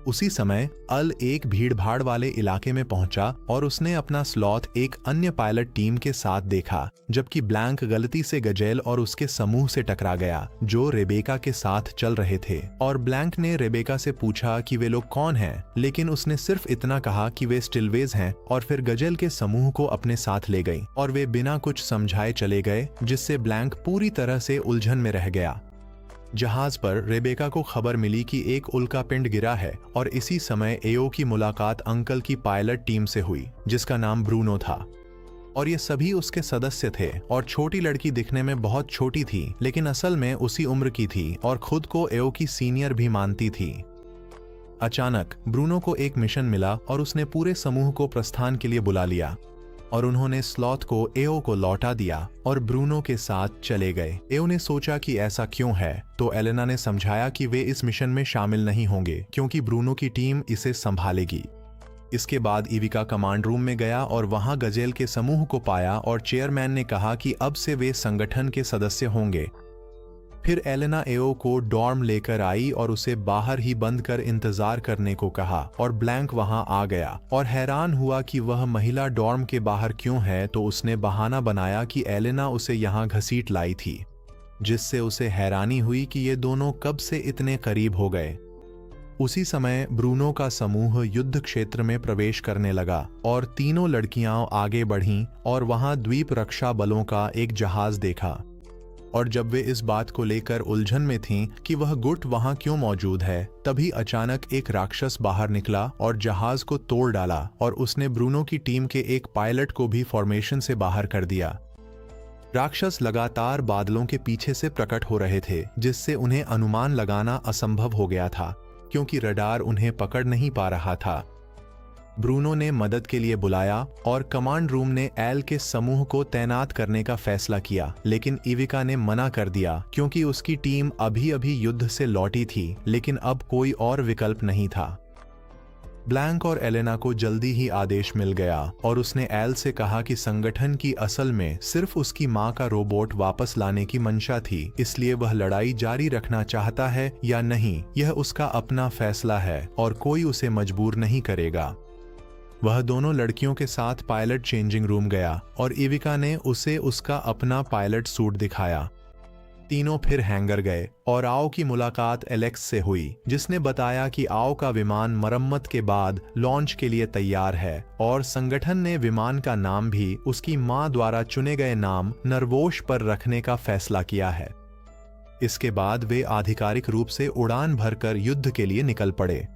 S1: उसी समय अल एक भीड़भाड़ वाले इलाके में पहुंचा और उसने अपना स्लॉथ एक अन्य पायलट टीम के साथ देखा, जबकि ब्लैंक गलती से गजेल और उसके समूह से टकरा गया जो रेबेका के साथ चल रहे थे। और ब्लैंक ने रेबेका से पूछा कि वे लोग कौन हैं, लेकिन उसने सिर्फ इतना कहा कि वे स्टिलवेज हैं और फिर गजेल के समूह को अपने साथ ले गई और वे बिना कुछ समझाए चले गए, जिससे ब्लैंक पूरी तरह से उलझन में रह गया। जहाज पर रेबेका को खबर मिली कि एक उल्कापिंड गिरा है और इसी समय एओ की मुलाकात अंकल की पायलट टीम से हुई जिसका नाम ब्रूनो था। और ये सभी उसके सदस्य थे और छोटी लड़की दिखने में बहुत छोटी थी लेकिन असल में उसी उम्र की थी और खुद को एओ की सीनियर भी मानती थी। अचानक ब्रूनो को एक मिशन मिला और उसने पूरे समूह को प्रस्थान के लिए बुला लिया और उन्होंने स्लॉथ को एओ को लौटा दिया और ब्रूनो के साथ चले गए। एओ ने सोचा कि ऐसा क्यों है, तो एलेना ने समझाया कि वे इस मिशन में शामिल नहीं होंगे क्योंकि ब्रूनो की टीम इसे संभालेगी। इसके बाद इविका कमांड रूम में गया और वहां गजेल के समूह को पाया और चेयरमैन ने कहा कि अब से वे संगठन के सदस्य होंगे। फिर एलेना एओ को डॉर्म लेकर आई और उसे बाहर ही बंद कर इंतजार करने को कहा और ब्लैंक वहां आ गया और हैरान हुआ कि वह महिला डॉर्म के बाहर क्यों है, तो उसने बहाना बनाया कि एलेना उसे यहां घसीट लाई थी, जिससे उसे हैरानी हुई कि ये दोनों कब से इतने करीब हो गए। उसी समय ब्रूनो का समूह युद्ध क्षेत्र में प्रवेश करने लगा और तीनों लड़कियां आगे बढ़ीं और वहां द्वीप रक्षा बलों का एक जहाज देखा। और जब वे इस बात को लेकर उलझन में थीं कि वह गुट वहां क्यों मौजूद है, तभी अचानक एक राक्षस बाहर निकला और जहाज को तोड़ डाला और उसने ब्रूनो की टीम के एक पायलट को भी फॉर्मेशन से बाहर कर दिया। राक्षस लगातार बादलों के पीछे से प्रकट हो रहे थे, जिससे उन्हें अनुमान लगाना असंभव हो गया था क्योंकि रडार उन्हें पकड़ नहीं पा रहा था। ब्रूनो ने मदद के लिए बुलाया और कमांड रूम ने एल के समूह को तैनात करने का फैसला किया, लेकिन इविका ने मना कर दिया क्योंकि उसकी टीम अभी-अभी युद्ध से लौटी थी, लेकिन अब कोई और विकल्प नहीं था। ब्लैंक और एलेना को जल्दी ही आदेश मिल गया और उसने एल से कहा कि संगठन की असल में सिर्फ उसकी मां का रोबोट वापस लाने की मंशा थी, इसलिए वह लड़ाई जारी रखना चाहता है या नहीं यह उसका अपना फैसला है और कोई उसे मजबूर नहीं करेगा। वह दोनों लड़कियों के साथ पायलट चेंजिंग रूम गया और इविका ने उसे उसका अपना पायलट सूट दिखाया। तीनों फिर हैंगर गए और आओ की मुलाकात एलेक्स से हुई, जिसने बताया कि आओ का विमान मरम्मत के बाद लॉन्च के लिए तैयार है और संगठन ने विमान का नाम भी उसकी मां द्वारा चुने गए नाम नरवोश पर रखने का फैसला किया है। इसके बाद वे आधिकारिक रूप से उड़ान भरकर युद्ध के लिए निकल पड़े।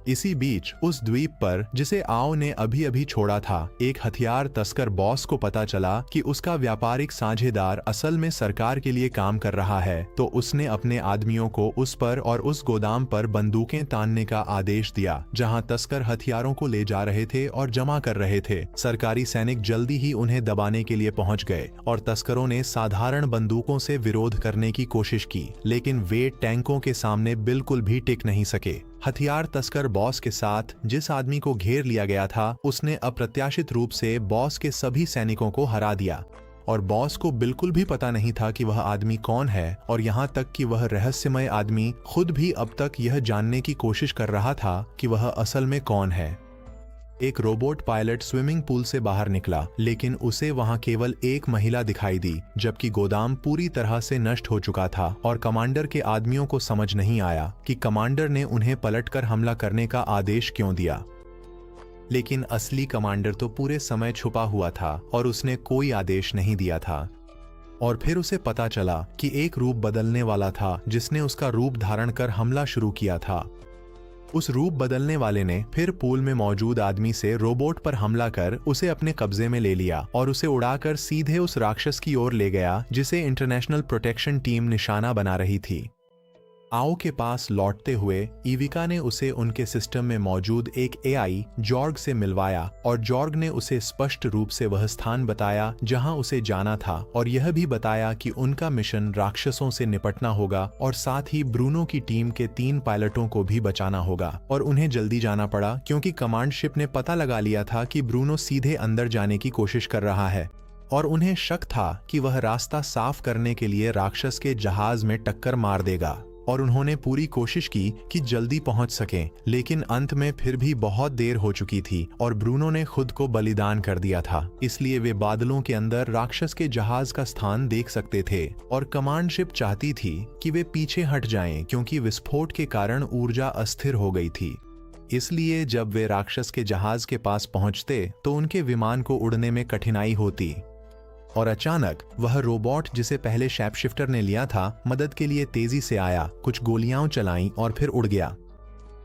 S1: इसी बीच उस द्वीप पर जिसे आओ ने अभी-अभी छोड़ा था, एक हथियार तस्कर बॉस को पता चला कि उसका व्यापारिक साझेदार असल में सरकार के लिए काम कर रहा है, तो उसने अपने आदमियों को उस पर और उस गोदाम पर बंदूकें तानने का आदेश दिया जहां तस्कर हथियारों को ले जा रहे थे और जमा कर रहे थे। सरकारी सैनिक जल्दी ही उन्हें दबाने के लिए पहुंच गए और तस्करों ने साधारण बंदूकों से विरोध करने की कोशिश की, लेकिन वे टैंकों के सामने बिल्कुल भी टिक नहीं सके। हथियार तस्कर बॉस के साथ जिस आदमी को घेर लिया गया था, उसने अप्रत्याशित रूप से बॉस के सभी सैनिकों को हरा दिया और बॉस को बिल्कुल भी पता नहीं था कि वह आदमी कौन है और यहाँ तक कि वह रहस्यमय आदमी खुद भी अब तक यह जानने की कोशिश कर रहा था कि वह असल में कौन है। एक रोबोट पायलट स्विमिंग पूल से बाहर निकला, लेकिन उसे वहां केवल एक महिला दिखाई दी, जबकि गोदाम पूरी तरह से नष्ट हो चुका था और कमांडर के आदमियों को समझ नहीं आया कि कमांडर ने उन्हें पलटकर हमला करने का आदेश क्यों दिया। लेकिन असली कमांडर तो पूरे समय छुपा हुआ था और उसने कोई आदेश नहीं दिया था। और फिर उसे पता चला कि एक रूप बदलने वाला था जिसने उसका रूप धारण कर हमला शुरू किया था। उस रूप बदलने वाले ने फिर पूल में मौजूद आदमी से रोबोट पर हमला कर उसे अपने कब्जे में ले लिया और उसे उड़ाकर सीधे उस राक्षस की ओर ले गया जिसे इंटरनेशनल प्रोटेक्शन टीम निशाना बना रही थी। आओ के पास लौटते हुए इविका ने उसे उनके सिस्टम में मौजूद एक एआई जॉर्ग से मिलवाया और जॉर्ग ने उसे स्पष्ट रूप से वह स्थान बताया जहां उसे जाना था और यह भी बताया कि उनका मिशन राक्षसों से निपटना होगा और साथ ही ब्रूनो की टीम के 3 पायलटों को भी बचाना होगा। और उन्हें जल्दी जाना पड़ा क्योंकि कमांड शिप ने पता लगा लिया था कि ब्रूनो सीधे अंदर जाने की कोशिश कर रहा है और उन्हें शक था कि वह रास्ता साफ करने के लिए राक्षस के जहाज में टक्कर मार देगा। और उन्होंने पूरी कोशिश की कि जल्दी पहुंच सकें, लेकिन अंत में फिर भी बहुत देर हो चुकी थी और ब्रूनो ने खुद को बलिदान कर दिया था। इसलिए वे बादलों के अंदर राक्षस के जहाज का स्थान देख सकते थे और कमांड शिप चाहती थी कि वे पीछे हट जाएं क्योंकि विस्फोट के कारण ऊर्जा अस्थिर हो गई थी। इसलिए जब वे राक्षस के जहाज के पास पहुंचते तो उनके विमान को उड़ने में कठिनाई होती और अचानक वह रोबोट जिसे पहले शैपशिफ्टर ने लिया था मदद के लिए तेजी से आया, कुछ गोलियां चलाईं और फिर उड़ गया।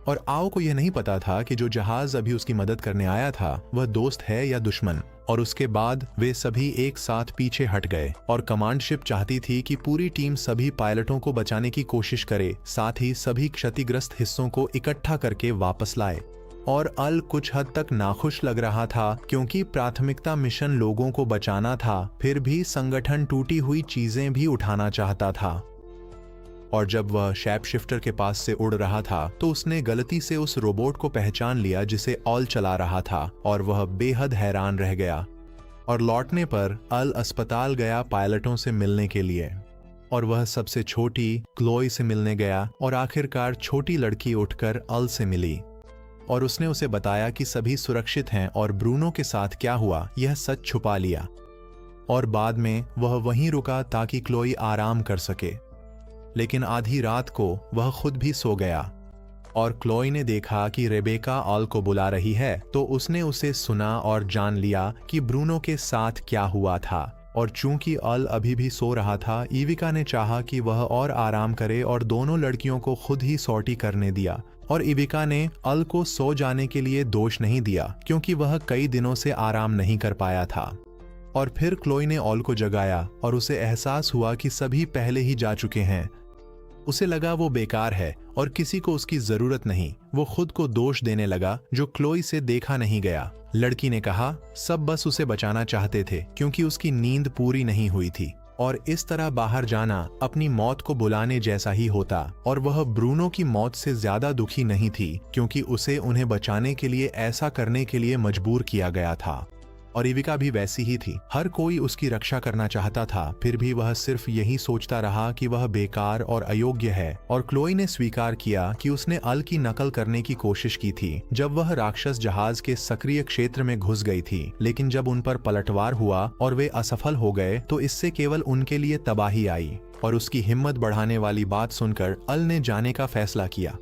S1: और आओ को यह नहीं पता था कि जो जहाज अभी उसकी मदद करने आया था वह दोस्त है या दुश्मन। और उसके बाद वे सभी एक साथ पीछे हट गए और कमांड शिप चाहती थी कि पूरी टीम सभी पायलटों को बचाने की कोशिश करे, साथ ही सभी क्षतिग्रस्त हिस्सों को इकट्ठा करके वापस लाए। और अल कुछ हद तक नाखुश लग रहा था क्योंकि प्राथमिकता मिशन लोगों को बचाना था, फिर भी संगठन टूटी हुई चीजें भी उठाना चाहता था। और जब वह शैपशिफ्टर के पास से उड़ रहा था तो उसने गलती से उस रोबोट को पहचान लिया जिसे ऑल चला रहा था और वह बेहद हैरान रह गया। और लौटने पर अल अस्पताल गया पायलटों से मिलने के लिए और वह सबसे छोटी क्लोई से मिलने गया और आखिरकार छोटी लड़की उठकर अल से मिली और उसने उसे बताया कि सभी सुरक्षित हैं और ब्रूनो के साथ क्या हुआ यह सच छुपा लिया। और बाद में वह वहीं रुका ताकि क्लोई आराम कर सके, लेकिन आधी रात को वह खुद भी सो गया और क्लोई ने देखा कि रेबेका ऑल को बुला रही है तो उसने उसे सुना और जान लिया कि ब्रूनो के साथ क्या हुआ था। और चूंकि अल अभी भी सो रहा था, ईविका ने चाहा कि वह और आराम करे और दोनों लड़कियों को खुद ही सॉर्टी करने दिया। और ईविका ने अल को सो जाने के लिए दोष नहीं दिया क्योंकि वह कई दिनों से आराम नहीं कर पाया था। और फिर क्लोई ने ऑल को जगाया और उसे एहसास हुआ कि सभी पहले ही जा चुके हैं। उसे लगा वो बेकार है और किसी को उसकी जरूरत नहीं। वो खुद को दोष देने लगा जो क्लोई से देखा नहीं गया। लड़की ने कहा सब बस उसे बचाना चाहते थे क्योंकि उसकी नींद पूरी नहीं हुई थी और इस तरह बाहर जाना अपनी मौत को बुलाने जैसा ही होता। और वह ब्रूनो की मौत से ज्यादा दुखी नहीं थी क्योंकि उसे उन्हें बचाने के लिए ऐसा करने के लिए मजबूर किया गया था। और ईविका भी वैसी ही थी, हर कोई उसकी रक्षा करना चाहता था, फिर भी वह सिर्फ यही सोचता रहा कि वह बेकार और अयोग्य है। और क्लोई ने स्वीकार किया कि उसने अल की नकल करने की कोशिश की थी जब वह राक्षस जहाज के सक्रिय क्षेत्र में घुस गई थी, लेकिन जब उन पर पलटवार हुआ और वे असफल हो गए तो इससे केवल उनके लिए तबाही आई। और उसकी हिम्मत बढ़ाने वाली बात सुनकर अल ने जाने का फैसला किया।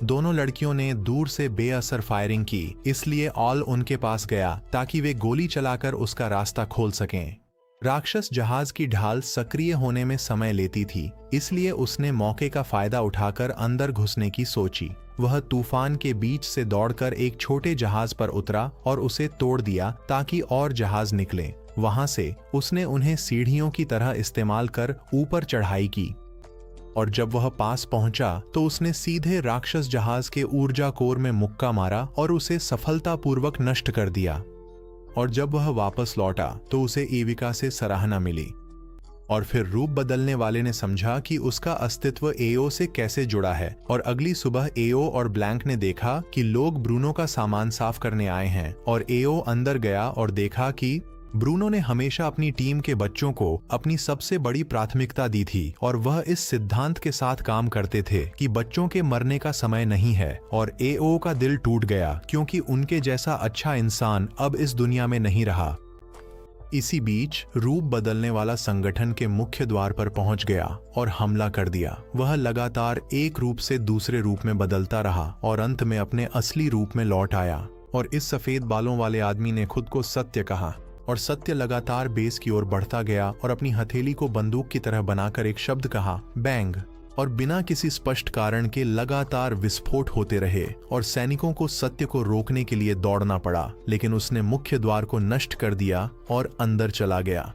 S1: दोनों लड़कियों ने दूर से बेअसर फायरिंग की, इसलिए ऑल उनके पास गया ताकि वे गोली चलाकर उसका रास्ता खोल सकें। राक्षस जहाज की ढाल सक्रिय होने में समय लेती थी, इसलिए उसने मौके का फायदा उठाकर अंदर घुसने की सोची। वह तूफान के बीच से दौड़कर एक छोटे जहाज पर उतरा और उसे तोड़ दिया ताकि और जहाज निकले। वहां से उसने उन्हें सीढ़ियों की तरह इस्तेमाल कर ऊपर चढ़ाई की और जब वह पास पहुंचा तो उसने सीधे राक्षस जहाज के ऊर्जा कोर में मुक्का मारा और उसे सफलतापूर्वक नष्ट कर दिया। और जब वह वापस लौटा तो उसे ईविका से सराहना मिली। और फिर रूप बदलने वाले ने समझा कि उसका अस्तित्व एओ से कैसे जुड़ा है। और अगली सुबह एओ और ब्लैंक ने देखा कि लोग ब्रूनो का सामान साफ करने आए हैं और एओ अंदर गया और देखा कि ब्रूनो ने हमेशा अपनी टीम के बच्चों को अपनी सबसे बड़ी प्राथमिकता दी थी और वह इस सिद्धांत के साथ काम करते थे कि बच्चों के मरने का समय नहीं है। और एओ का दिल टूट गया क्योंकि उनके जैसा अच्छा इंसान अब इस दुनिया में नहीं रहा। इसी बीच रूप बदलने वाला संगठन के मुख्य द्वार पर पहुंच गया और हमला कर दिया। वह लगातार एक रूप से दूसरे रूप में बदलता रहा और अंत में अपने असली रूप में लौट आया। और इस सफेद बालों वाले आदमी ने खुद को सत्य कहा और सत्य लगातार बेस की ओर बढ़ता गया और अपनी हथेली को बंदूक की तरह बनाकर एक शब्द कहा, बैंग। और बिना किसी स्पष्ट कारण के लगातार विस्फोट होते रहे और सैनिकों को सत्य को रोकने के लिए दौड़ना पड़ा, लेकिन उसने मुख्य द्वार को नष्ट कर दिया और अंदर चला गया।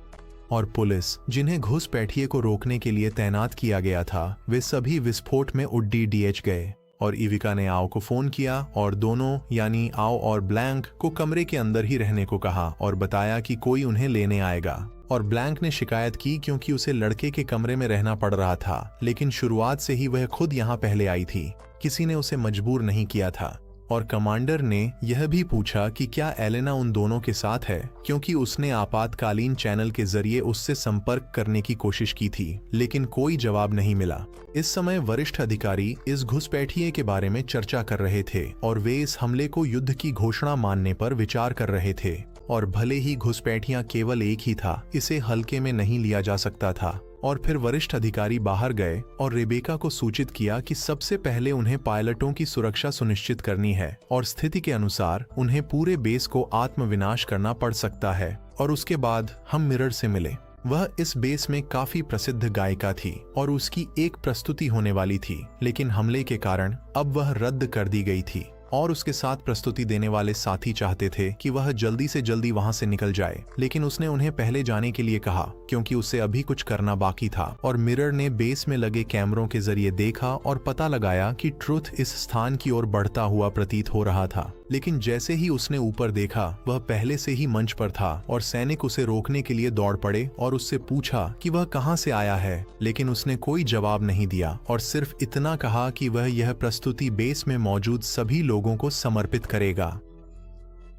S1: और पुलिस, जिन्हें घुसपैठिए को रोकने के लिए तैनात किया गया था, वे सभी विस्फोट में उड्डी डीएच गए। और ईविका ने आओ को फोन किया और दोनों यानी आओ और ब्लैंक को कमरे के अंदर ही रहने को कहा और बताया कि कोई उन्हें लेने आएगा। और ब्लैंक ने शिकायत की क्योंकि उसे लड़के के कमरे में रहना पड़ रहा था, लेकिन शुरुआत से ही वह खुद यहाँ पहले आई थी, किसी ने उसे मजबूर नहीं किया था। और कमांडर ने यह भी पूछा कि क्या एलेना उन दोनों के साथ है, क्योंकि उसने आपातकालीन चैनल के जरिए उससे संपर्क करने की कोशिश की थी, लेकिन कोई जवाब नहीं मिला। इस समय वरिष्ठ अधिकारी इस घुसपैठिए के बारे में चर्चा कर रहे थे और वे इस हमले को युद्ध की घोषणा मानने पर विचार कर रहे थे। और भले ही घुसपैठियां केवल एक ही था, इसे हल्के में नहीं लिया जा सकता था। और फिर वरिष्ठ अधिकारी बाहर गए और रेबेका को सूचित किया कि सबसे पहले उन्हें पायलटों की सुरक्षा सुनिश्चित करनी है और स्थिति के अनुसार उन्हें पूरे बेस को आत्मविनाश करना पड़ सकता है। और उसके बाद हम मिरर से मिले। वह इस बेस में काफी प्रसिद्ध गायिका थी और उसकी एक प्रस्तुति होने वाली थी, लेकिन हमले के कारण अब वह रद्द कर दी गई थी। और उसके साथ प्रस्तुति देने वाले साथी चाहते थे कि वह जल्दी से जल्दी वहां से निकल जाए, लेकिन उसने उन्हें पहले जाने के लिए कहा क्योंकि उसे अभी कुछ करना बाकी था। और मिरर ने बेस में लगे कैमरों के जरिए देखा और पता लगाया कि ट्रुथ इस स्थान की ओर बढ़ता हुआ प्रतीत हो रहा था। लेकिन जैसे ही उसने ऊपर देखा, वह पहले से ही मंच पर था और सैनिक उसे रोकने के लिए दौड़ पड़े और उससे पूछा कि वह कहां से आया है, लेकिन उसने कोई जवाब नहीं दिया और सिर्फ इतना कहा कि वह यह प्रस्तुति बेस में मौजूद सभी लोगों को समर्पित करेगा।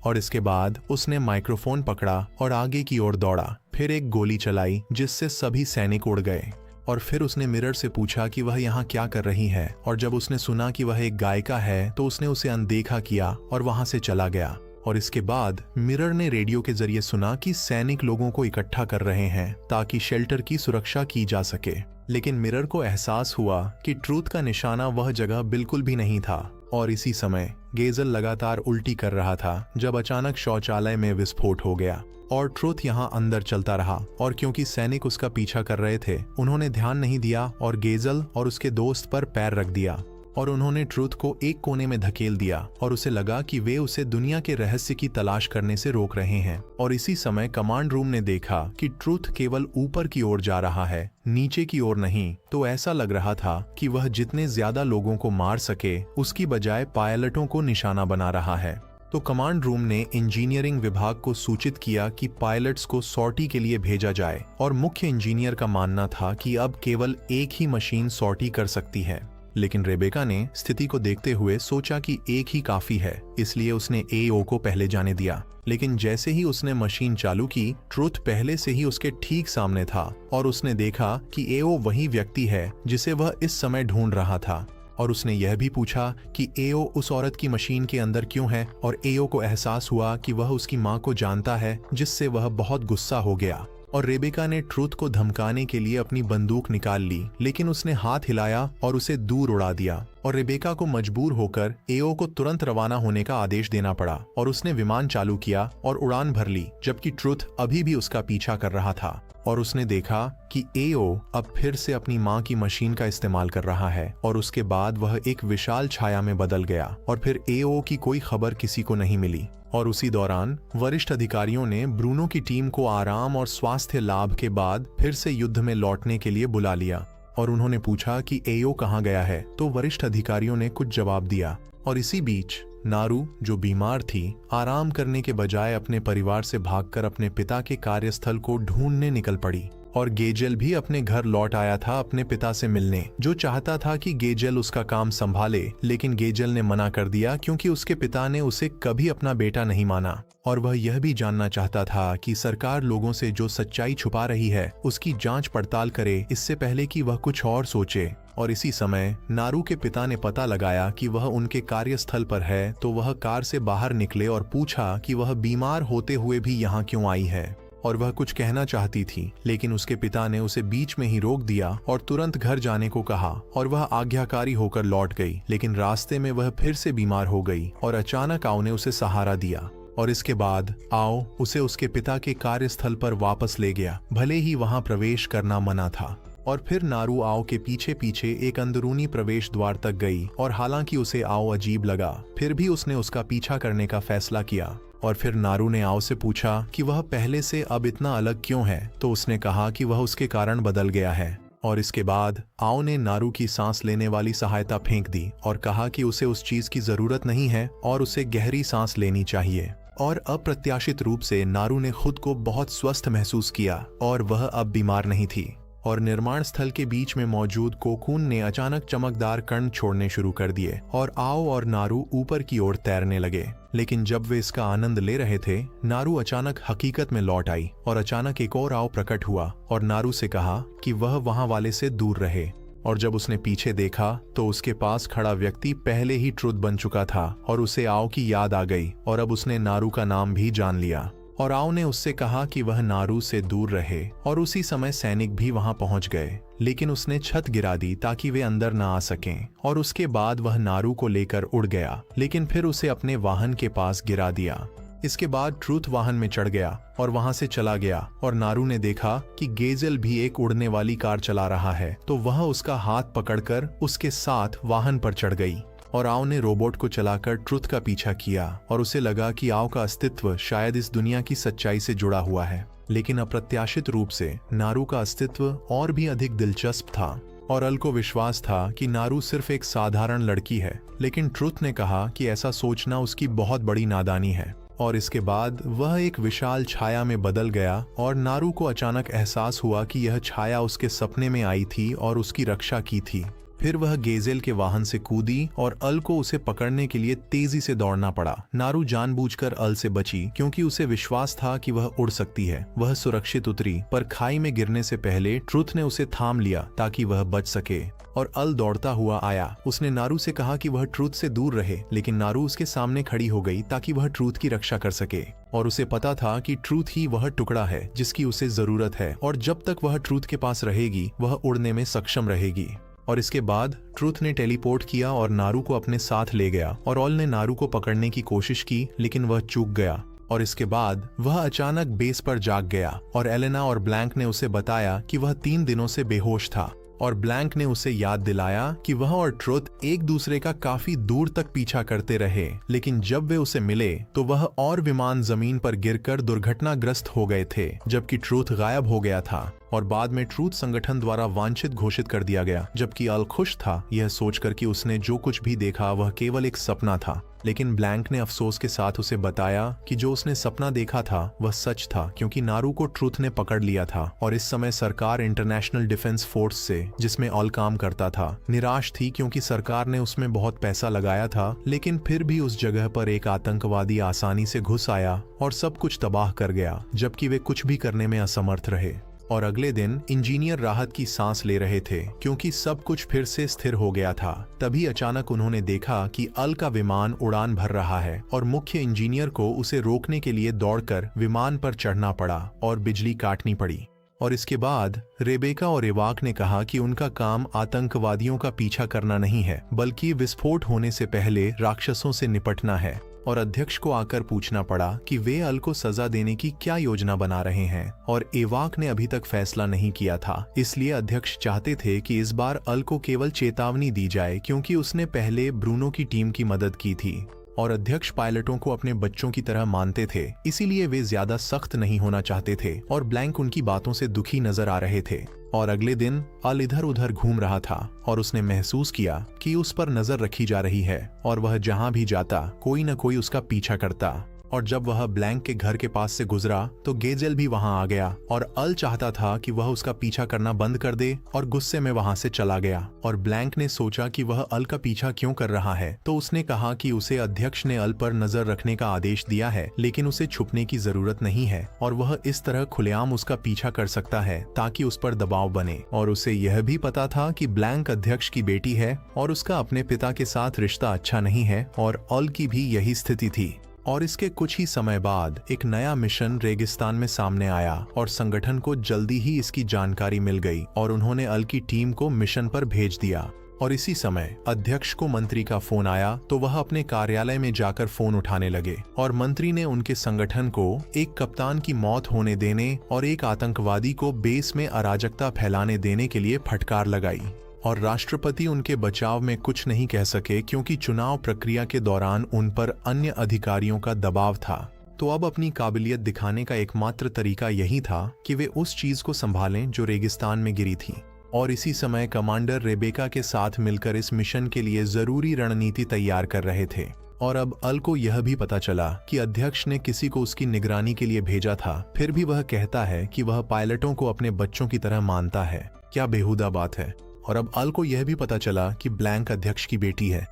S1: और इसके बाद उसने माइक्रोफोन पकड़ा और आगे की ओर दौड़ा, फिर एक गोली चलाई जिससे सभी सैनिक उड़ गए। और फिर उसने मिरर से पूछा कि वह यहाँ क्या कर रही है, और जब उसने सुना कि वह एक गायिका है तो उसने उसे अनदेखा किया और वहां से चला गया। और इसके बाद मिरर ने रेडियो के जरिए सुना कि सैनिक लोगों को इकट्ठा कर रहे हैं ताकि शेल्टर की सुरक्षा की जा सके। लेकिन मिरर को एहसास हुआ कि ट्रूथ का निशाना वह जगह बिल्कुल भी नहीं था। और इसी समय गेजल लगातार उल्टी कर रहा था जब अचानक शौचालय में विस्फोट हो गया और ट्रुथ यहाँ अंदर चलता रहा। और क्योंकि सैनिक उसका पीछा कर रहे थे, उन्होंने ध्यान नहीं दिया और गेजल और उसके दोस्त पर पैर रख दिया और उन्होंने ट्रुथ को एक कोने में धकेल दिया और उसे लगा कि वे उसे दुनिया के रहस्य की तलाश करने से रोक रहे हैं। और इसी समय कमांड रूम ने देखा कि ट्रुथ केवल ऊपर की ओर जा रहा है, नीचे की ओर नहीं। तो ऐसा लग रहा था कि वह जितने ज्यादा लोगों को मार सके उसकी बजाय पायलटों को निशाना बना रहा है। तो कमांड रूम ने इंजीनियरिंग विभाग को सूचित किया कि पायलट्स को सॉर्टी के लिए भेजा जाए और मुख्य इंजीनियर का मानना था कि अब केवल एक ही मशीन सॉर्टी कर सकती है। लेकिन रेबेका ने स्थिति को देखते हुए सोचा कि एक ही काफी है, इसलिए उसने एओ को पहले जाने दिया। लेकिन जैसे ही उसने मशीन चालू की, ट्रुथ पहले से ही उसके ठीक सामने था और उसने देखा कि एओ वही व्यक्ति है जिसे वह इस समय ढूंढ रहा था। और उसने यह भी पूछा कि एओ उस औरत की मशीन के अंदर क्यों है, और एओ को एहसास हुआ कि वह उसकी मां को जानता है, जिससे वह बहुत गुस्सा हो गया। और रेबेका ने ट्रुथ को धमकाने के लिए अपनी बंदूक निकाल ली, लेकिन उसने हाथ हिलाया और उसे दूर उड़ा दिया। और रेबेका को मजबूर होकर एओ को तुरंत रवाना होने का आदेश देना पड़ा और उसने विमान चालू किया और उड़ान भर ली, जबकि ट्रुथ अभी भी उसका पीछा कर रहा था। और उसने देखा कि एओ अब फिर से अपनी मां की मशीन का इस्तेमाल कर रहा है और उसके बाद वह एक विशाल छाया में बदल गया और फिर एओ की कोई खबर किसी को नहीं मिली। और उसी दौरान वरिष्ठ अधिकारियों ने ब्रूनो की टीम को आराम और स्वास्थ्य लाभ के बाद फिर से युद्ध में लौटने के लिए बुला लिया और उन्होंने पूछा कि एओ कहाँ गया है, तो वरिष्ठ अधिकारियों ने कुछ जवाब दिया। और इसी बीच नारू, जो बीमार थी, आराम करने के बजाय अपने परिवार से भागकर अपने पिता के कार्यस्थल को ढूंढने निकल पड़ी। और गेजेल भी अपने घर लौट आया था अपने पिता से मिलने, जो चाहता था कि गेजेल उसका काम संभाले, लेकिन गेजेल ने मना कर दिया क्योंकि उसके पिता ने उसे कभी अपना बेटा नहीं माना। और वह यह भी जानना चाहता था कि सरकार लोगों से जो सच्चाई छुपा रही है उसकी जांच पड़ताल करे, इससे पहले कि वह कुछ और सोचे। और इसी समय नारू के पिता ने पता लगाया कि वह उनके कार्यस्थल पर है, तो वह कार से बाहर निकले और पूछा कि वह बीमार होते हुए भी यहाँ क्यों आई है। और वह कुछ कहना चाहती थी, लेकिन उसके पिता ने उसे बीच में ही रोक दिया और तुरंत घर जाने को कहा और वह आज्ञाकारी होकर लौट गई। लेकिन रास्ते में वह फिर से बीमार हो गई और अचानक आओ ने उसे सहारा दिया। और इसके बाद आओ उसे उसके पिता के कार्यस्थल पर वापस ले गया, भले ही वहां प्रवेश करना मना था। और फिर नारू आओ के पीछे पीछे एक अंदरूनी प्रवेश द्वार तक गई और हालांकि उसे आओ अजीब लगा, फिर भी उसने उसका पीछा करने का फैसला किया। और फिर नारू ने आओ से पूछा कि वह पहले से अब इतना अलग क्यों है, तो उसने कहा कि वह उसके कारण बदल गया है। और इसके बाद आओ ने नारू की सांस लेने वाली सहायता फेंक दी और कहा कि उसे उस चीज की जरूरत नहीं है और उसे गहरी सांस लेनी चाहिए। और अप्रत्याशित रूप से नारू ने खुद को बहुत स्वस्थ महसूस किया और वह अब बीमार नहीं थी। और निर्माण स्थल के बीच में मौजूद कोकून ने अचानक चमकदार कण छोड़ने शुरू कर दिए और आओ और नारू ऊपर की ओर तैरने लगे। लेकिन जब वे इसका आनंद ले रहे थे, नारू अचानक हकीकत में लौट आई और अचानक एक और आओ प्रकट हुआ और नारू से कहा कि वह वहां वाले से दूर रहे। और जब उसने पीछे देखा तो उसके पास खड़ा व्यक्ति पहले ही ट्रुथ बन चुका था और उसे आओ की याद आ गई और अब उसने नारू का नाम भी जान लिया। और आओ ने उससे कहा कि वह नारू से दूर रहे और उसी समय सैनिक भी वहां पहुंच गए, लेकिन उसने छत गिरा दी ताकि वे अंदर न आ सकें। और उसके बाद वह नारू को लेकर उड़ गया, लेकिन फिर उसे अपने वाहन के पास गिरा दिया। इसके बाद ट्रूथ वाहन में चढ़ गया और वहां से चला गया और नारू ने देखा कि गेजेल भी एक उड़ने वाली कार चला रहा है, तो वह उसका हाथ पकड़कर उसके साथ वाहन पर चढ़ गई। और आओ ने रोबोट को चलाकर ट्रुथ का पीछा किया और उसे लगा कि आओ का अस्तित्व शायद इस दुनिया की सच्चाई से जुड़ा हुआ है। लेकिन अप्रत्याशित रूप से नारू का अस्तित्व और भी अधिक दिलचस्प था और अल को विश्वास था कि नारू सिर्फ एक साधारण लड़की है। लेकिन ट्रुथ ने कहा कि ऐसा सोचना उसकी बहुत बड़ी नादानी है। और इसके बाद वह एक विशाल छाया में बदल गया और नारू को अचानक एहसास हुआ कि यह छाया उसके सपने में आई थी और उसकी रक्षा की थी। फिर वह गेजेल के वाहन से कूदी और अल को उसे पकड़ने के लिए तेजी से दौड़ना पड़ा। नारू जानबूझकर अल से बची क्योंकि उसे विश्वास था कि वह उड़ सकती है। वह सुरक्षित उतरी, पर खाई में गिरने से पहले ट्रुथ ने उसे थाम लिया ताकि वह बच सके। और अल दौड़ता हुआ आया। उसने नारू से कहा कि वह ट्रूथ से दूर रहे, लेकिन नारू उसके सामने खड़ी हो गई ताकि वह ट्रूथ की रक्षा कर सके। और उसे पता था कि ट्रूथ ही वह टुकड़ा है जिसकी उसे जरूरत है, और जब तक वह ट्रूथ के पास रहेगी वह उड़ने में सक्षम रहेगी। और इसके बाद ट्रूथ ने टेलीपोर्ट किया और नारू को अपने साथ ले गया। और ऑल ने नारू को पकड़ने की कोशिश की, लेकिन वह चूक गया। और इसके बाद वह अचानक बेस पर जाग गया और एलेना और ब्लैंक ने उसे बताया कि वह 3 दिनों से बेहोश था। और ब्लैंक ने उसे याद दिलाया कि वह और ट्रुथ एक दूसरे का काफी दूर तक पीछा करते रहे, लेकिन जब वे उसे मिले तो वह और विमान जमीन पर गिरकर दुर्घटनाग्रस्त हो गए थे, जबकि ट्रूथ गायब हो गया था। और बाद में ट्रूथ संगठन द्वारा वांछित घोषित कर दिया गया, जबकि अल खुश था यह सोचकर कि उसने जो कुछ भी देखा वह केवल एक सपना था। लेकिन ब्लैंक ने अफसोस के साथ उसे बताया कि जो उसने सपना देखा था वह सच था, क्योंकि नारू को ट्रूथ ने पकड़ लिया था। और इस समय सरकार इंटरनेशनल डिफेंस फोर्स से, जिसमें ऑल काम करता था, निराश थी क्योंकि सरकार ने उसमें बहुत पैसा लगाया था, लेकिन फिर भी उस जगह पर एक आतंकवादी आसानी से घुस आया और सब कुछ तबाह कर गया, जबकि वे कुछ भी करने में असमर्थ रहे। और अगले दिन इंजीनियर राहत की सांस ले रहे थे क्योंकि सब कुछ फिर से स्थिर हो गया था। तभी अचानक उन्होंने देखा कि अल का विमान उड़ान भर रहा है और मुख्य इंजीनियर को उसे रोकने के लिए दौड़कर विमान पर चढ़ना पड़ा और बिजली काटनी पड़ी। और इसके बाद रेबेका और एवाक ने कहा कि उनका काम आतंकवादियों का पीछा करना नहीं है, बल्कि विस्फोट होने से पहले राक्षसों से निपटना है। और अध्यक्ष को आकर पूछना पड़ा कि वे अल को सजा देने की क्या योजना बना रहे हैं। और एवाक ने अभी तक फैसला नहीं किया था, इसलिए अध्यक्ष चाहते थे कि इस बार अल को केवल चेतावनी दी जाए, क्योंकि उसने पहले ब्रूनो की टीम की मदद की थी। और अध्यक्ष पायलटों को अपने बच्चों की तरह मानते थे, इसीलिए वे ज्यादा सख्त नहीं होना चाहते थे। और ब्लैंक उनकी बातों से दुखी नजर आ रहे थे। और अगले दिन अल इधर उधर घूम रहा था और उसने महसूस किया कि उस पर नजर रखी जा रही है और वह जहां भी जाता कोई न कोई उसका पीछा करता। और जब वह ब्लैंक के घर के पास से गुजरा तो गेजेल भी वहां आ गया और अल चाहता था कि वह उसका पीछा करना बंद कर दे और गुस्से में वहां से चला गया। और ब्लैंक ने सोचा कि वह अल का पीछा क्यों कर रहा है, तो उसने कहा कि उसे अध्यक्ष ने अल पर नजर रखने का आदेश दिया है, लेकिन उसे छुपने की जरूरत नहीं है और वह इस तरह खुलेआम उसका पीछा कर सकता है ताकि उस पर दबाव बने। और उसे यह भी पता था कि ब्लैंक अध्यक्ष की बेटी है और उसका अपने पिता के साथ रिश्ता अच्छा नहीं है, और अल की भी यही स्थिति थी। और इसके कुछ ही समय बाद एक नया मिशन रेगिस्तान में सामने आया और संगठन को जल्दी ही इसकी जानकारी मिल गई और उन्होंने अल की टीम को मिशन पर भेज दिया। और इसी समय अध्यक्ष को मंत्री का फोन आया तो वह अपने कार्यालय में जाकर फोन उठाने लगे और मंत्री ने उनके संगठन को एक कप्तान की मौत होने देने और एक आतंकवादी को बेस में अराजकता फैलाने देने के लिए फटकार लगाई। और राष्ट्रपति उनके बचाव में कुछ नहीं कह सके क्योंकि चुनाव प्रक्रिया के दौरान उन पर अन्य अधिकारियों का दबाव था। तो अब अपनी काबिलियत दिखाने का एकमात्र तरीका यही था कि वे उस चीज को संभालें जो रेगिस्तान में गिरी थी। और इसी समय कमांडर रेबेका के साथ मिलकर इस मिशन के लिए जरूरी रणनीति तैयार कर रहे थे। और अब अल को यह भी पता चला कि अध्यक्ष ने किसी को उसकी निगरानी के लिए भेजा था, फिर भी वह कहता है कि वह पायलटों को अपने बच्चों की तरह मानता है। क्या बेहुदा बात है। और अब अल को यह भी पता चला कि ब्लैंक अध्यक्ष की बेटी है।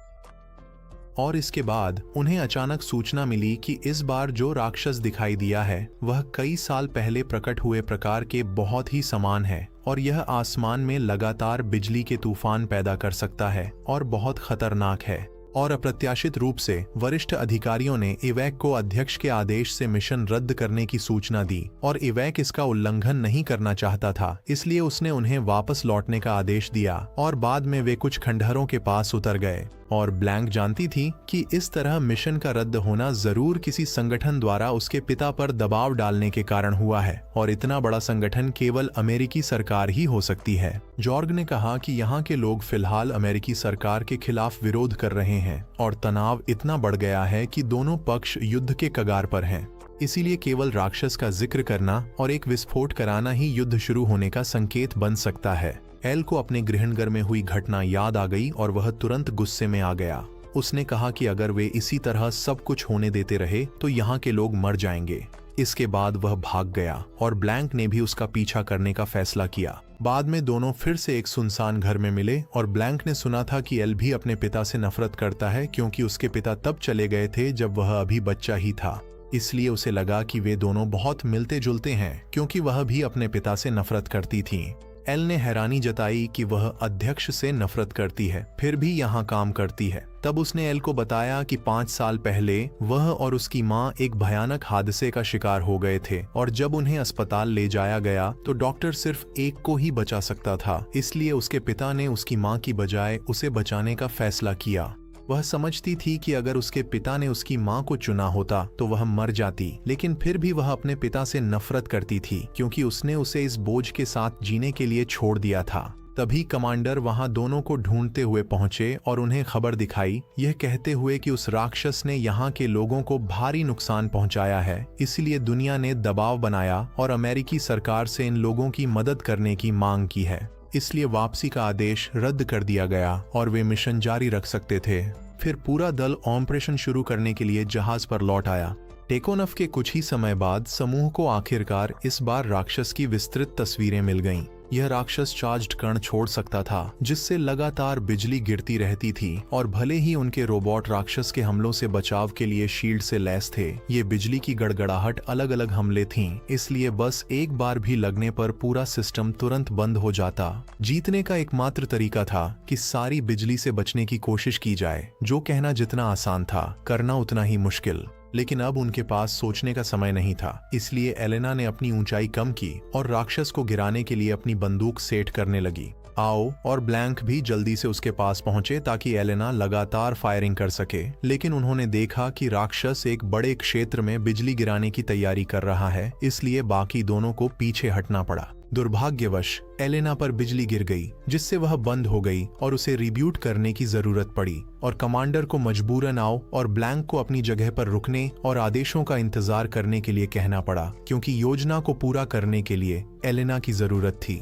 S1: और इसके बाद उन्हें अचानक सूचना मिली कि इस बार जो राक्षस दिखाई दिया है वह कई साल पहले प्रकट हुए प्रकार के बहुत ही समान है और यह आसमान में लगातार बिजली के तूफान पैदा कर सकता है और बहुत खतरनाक है। और अप्रत्याशित रूप से वरिष्ठ अधिकारियों ने इवैक को अध्यक्ष के आदेश से मिशन रद्द करने की सूचना दी और इवैक इसका उल्लंघन नहीं करना चाहता था, इसलिए उसने उन्हें वापस लौटने का आदेश दिया और बाद में वे कुछ खंडहरों के पास उतर गए। और ब्लैंक जानती थी कि इस तरह मिशन का रद्द होना जरूर किसी संगठन द्वारा उसके पिता पर दबाव डालने के कारण हुआ है और इतना बड़ा संगठन केवल अमेरिकी सरकार ही हो सकती है। जॉर्ग ने कहा कि यहाँ के लोग फिलहाल अमेरिकी सरकार के खिलाफ विरोध कर रहे हैं और तनाव इतना बढ़ गया है कि दोनों पक्ष युद्ध के कगार पर हैं। इसीलिए केवल राक्षस का जिक्र करना और एक विस्फोट कराना ही युद्ध शुरू होने का संकेत बन सकता है। एल को अपने गृहनगर में हुई घटना याद आ गई और वह तुरंत गुस्से में आ गया। उसने कहा कि अगर वे इसी तरह सब कुछ होने देते रहे तो यहाँ के लोग मर जाएंगे। इसके बाद वह भाग गया और ब्लैंक ने भी उसका पीछा करने का फैसला किया। बाद में दोनों फिर से एक सुनसान घर में मिले और ब्लैंक ने सुना था कि एल भी अपने पिता से नफरत करता है क्योंकि उसके पिता तब चले गए थे जब वह अभी बच्चा ही था। इसलिए उसे लगा कि वे दोनों बहुत मिलते जुलते हैं क्योंकि वह भी अपने पिता से नफरत करती थी। एल ने हैरानी जताई कि वह अध्यक्ष से नफरत करती है फिर भी यहाँ काम करती है। तब उसने एल को बताया कि 5 साल पहले वह और उसकी माँ एक भयानक हादसे का शिकार हो गए थे और जब उन्हें अस्पताल ले जाया गया तो डॉक्टर सिर्फ एक को ही बचा सकता था, इसलिए उसके पिता ने उसकी माँ की बजाय उसे बचाने का फैसला किया। वह समझती थी कि अगर उसके पिता ने उसकी माँ को चुना होता तो वह मर जाती, लेकिन फिर भी वह अपने पिता से नफरत करती थी क्योंकि उसने उसे इस बोझ के साथ जीने के लिए छोड़ दिया था। तभी कमांडर वहां दोनों को ढूंढते हुए पहुंचे और उन्हें खबर दिखाई, यह कहते हुए कि उस राक्षस ने यहाँ के लोगों को भारी नुकसान पहुंचाया है, इसलिए दुनिया ने दबाव बनाया और अमेरिकी सरकार से इन लोगों की मदद करने की मांग की है। इसलिए वापसी का आदेश रद्द कर दिया गया और वे मिशन जारी रख सकते थे। फिर पूरा दल ऑपरेशन शुरू करने के लिए जहाज पर लौट आया। टेकोनफ के कुछ ही समय बाद समूह को आखिरकार इस बार राक्षस की विस्तृत तस्वीरें मिल गईं। यह राक्षस चार्ज्ड कण छोड़ सकता था जिससे लगातार बिजली गिरती रहती थी और भले ही उनके रोबोट राक्षस के हमलों से बचाव के लिए शील्ड से लैस थे, ये बिजली की गड़गड़ाहट अलग अलग हमले थीं, इसलिए बस एक बार भी लगने पर पूरा सिस्टम तुरंत बंद हो जाता। जीतने का एकमात्र तरीका था कि सारी बिजली से बचने की कोशिश की जाए, जो कहना जितना आसान था करना उतना ही मुश्किल। लेकिन अब उनके पास सोचने का समय नहीं था, इसलिए एलेना ने अपनी ऊंचाई कम की और राक्षस को गिराने के लिए अपनी बंदूक सेट करने लगी। आओ और ब्लैंक भी जल्दी से उसके पास पहुंचे ताकि एलेना लगातार फायरिंग कर सके, लेकिन उन्होंने देखा कि राक्षस एक बड़े क्षेत्र में बिजली गिराने की तैयारी कर रहा है, इसलिए बाकी दोनों को पीछे हटना पड़ा। दुर्भाग्यवश एलेना पर बिजली गिर गई जिससे वह बंद हो गई और उसे रिब्यूट करने की जरूरत पड़ी और कमांडर को मजबूरन आओ और ब्लैंक को अपनी जगह पर रुकने और आदेशों का इंतजार करने के लिए कहना पड़ा क्योंकि योजना को पूरा करने के लिए एलेना की जरूरत थी।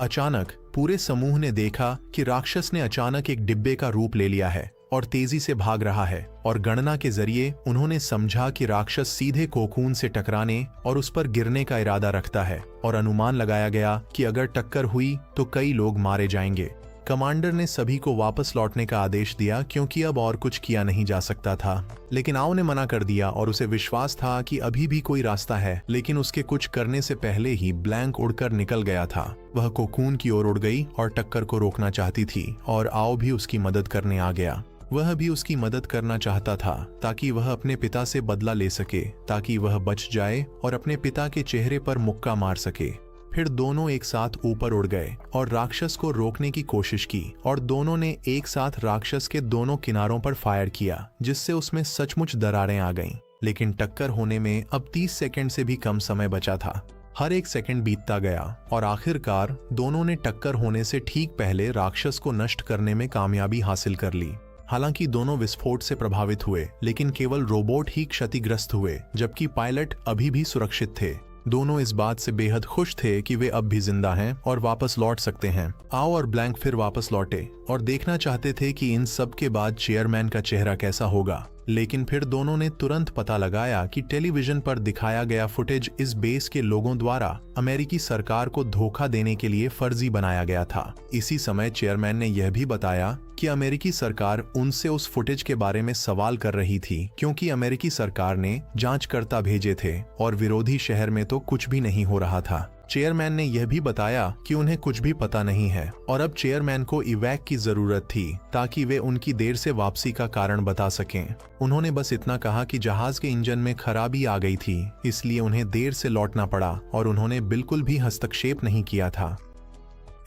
S1: अचानक पूरे समूह ने देखा कि राक्षस ने अचानक एक डिब्बे का रूप ले लिया है और तेजी से भाग रहा है और गणना के जरिए उन्होंने समझा कि राक्षस सीधे कोकून से टकराने और उस पर गिरने का इरादा रखता है और अनुमान लगाया गया कि अगर टक्कर हुई तो कई लोग मारे जाएंगे। कमांडर ने सभी को वापस लौटने का आदेश दिया क्योंकि अब और कुछ किया नहीं जा सकता था, लेकिन आओ ने मना कर दिया और उसे विश्वास था कि अभी भी कोई रास्ता है, लेकिन उसके कुछ करने से पहले ही ब्लैंक उड़कर निकल गया था। वह कोकून की ओर उड़ गई और टक्कर को रोकना चाहती थी और आओ भी उसकी मदद करने आ गया। वह भी उसकी मदद करना चाहता था ताकि वह अपने पिता से बदला ले सके, ताकि वह बच जाए और अपने पिता के चेहरे पर मुक्का मार सके। फिर दोनों एक साथ ऊपर उड़ गए और राक्षस को रोकने की कोशिश की और दोनों ने एक साथ राक्षस के दोनों किनारों पर फायर किया जिससे उसमें सचमुच दरारें आ गईं। लेकिन टक्कर होने में अब 30 सेकंड से भी कम समय बचा था। हर एक सेकंड बीतता गया और आखिरकार दोनों ने टक्कर होने से ठीक पहले राक्षस को नष्ट करने में कामयाबी हासिल कर ली। हालांकि दोनों विस्फोट से प्रभावित हुए, लेकिन केवल रोबोट ही क्षतिग्रस्त हुए जबकि पायलट अभी भी सुरक्षित थे। दोनों इस बात से बेहद खुश थे कि वे अब भी जिंदा हैं और वापस लौट सकते हैं। आओ और ब्लैंक फिर वापस लौटे और देखना चाहते थे कि इन सब के बाद चेयरमैन का चेहरा कैसा होगा। लेकिन फिर दोनों ने तुरंत पता लगाया कि टेलीविजन पर दिखाया गया फुटेज इस बेस के लोगों द्वारा अमेरिकी सरकार को धोखा देने के लिए फर्जी बनाया गया था। इसी समय चेयरमैन ने यह भी बताया कि अमेरिकी सरकार उनसे उस फुटेज के बारे में सवाल कर रही थी, क्योंकि अमेरिकी सरकार ने जांचकर्ता भेजे थे और विरोधी शहर में तो कुछ भी नहीं हो रहा था। चेयरमैन ने यह भी बताया कि उन्हें कुछ भी पता नहीं है और अब चेयरमैन को इवैक की जरूरत थी ताकि वे उनकी देर से वापसी का कारण बता सकें। उन्होंने बस इतना कहा कि जहाज के इंजन में खराबी आ गई थी, इसलिए उन्हें देर से लौटना पड़ा और उन्होंने बिल्कुल भी हस्तक्षेप नहीं किया था।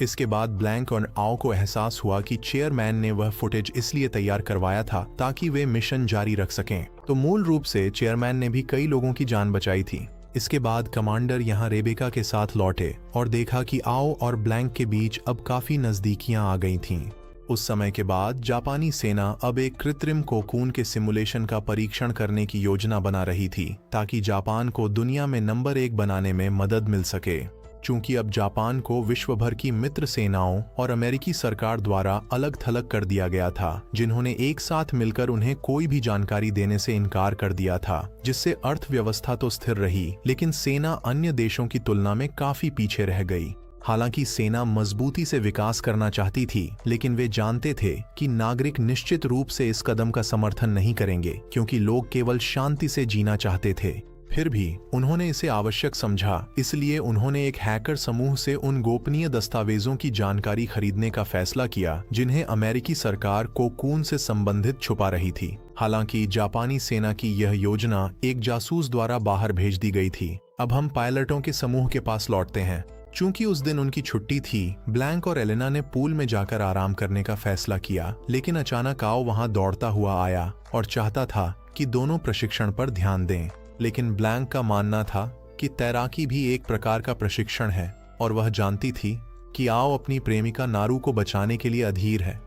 S1: इसके बाद ब्लैंक और आओ को एहसास हुआ कि चेयरमैन ने वह फुटेज इसलिए तैयार करवाया था ताकि वे मिशन जारी रख सकें। तो मूल रूप से चेयरमैन ने भी कई लोगों की जान बचाई थी। इसके बाद कमांडर यहाँ रेबेका के साथ लौटे और देखा कि आओ और ब्लैंक के बीच अब काफी नजदीकियां आ गई थीं। उस समय के बाद जापानी सेना अब एक कृत्रिम कोकून के सिमुलेशन का परीक्षण करने की योजना बना रही थी ताकि जापान को दुनिया में नंबर 1 बनाने में मदद मिल सके। चूंकि अब जापान को विश्व भर की मित्र सेनाओं और अमेरिकी सरकार द्वारा अलग थलग कर दिया गया था, जिन्होंने एक साथ मिलकर उन्हें कोई भी जानकारी देने से इनकार कर दिया था, जिससे अर्थव्यवस्था तो स्थिर रही लेकिन सेना अन्य देशों की तुलना में काफी पीछे रह गई। हालांकि सेना मजबूती से विकास करना चाहती थी, लेकिन वे जानते थे कि नागरिक निश्चित रूप से इस कदम का समर्थन नहीं करेंगे, क्योंकि लोग केवल शांति से जीना चाहते थे। फिर भी उन्होंने इसे आवश्यक समझा, इसलिए उन्होंने एक हैकर समूह से उन गोपनीय दस्तावेजों की जानकारी खरीदने का फैसला किया जिन्हें अमेरिकी सरकार कोकून से संबंधित छुपा रही थी। हालांकि जापानी सेना की यह योजना एक जासूस द्वारा बाहर भेज दी गई थी। अब हम पायलटों के समूह के पास लौटते हैं। चूंकि उस दिन उनकी छुट्टी थी, ब्लैंक और एलेना ने पूल में जाकर आराम करने का फैसला किया, लेकिन अचानक आओ वहां दौड़ता हुआ आया और चाहता था कि दोनों प्रशिक्षण पर ध्यान दें। लेकिन ब्लैंक का मानना था कि तैराकी भी एक प्रकार का प्रशिक्षण है और वह जानती थी कि आओ अपनी प्रेमिका नारू को बचाने के लिए अधीर है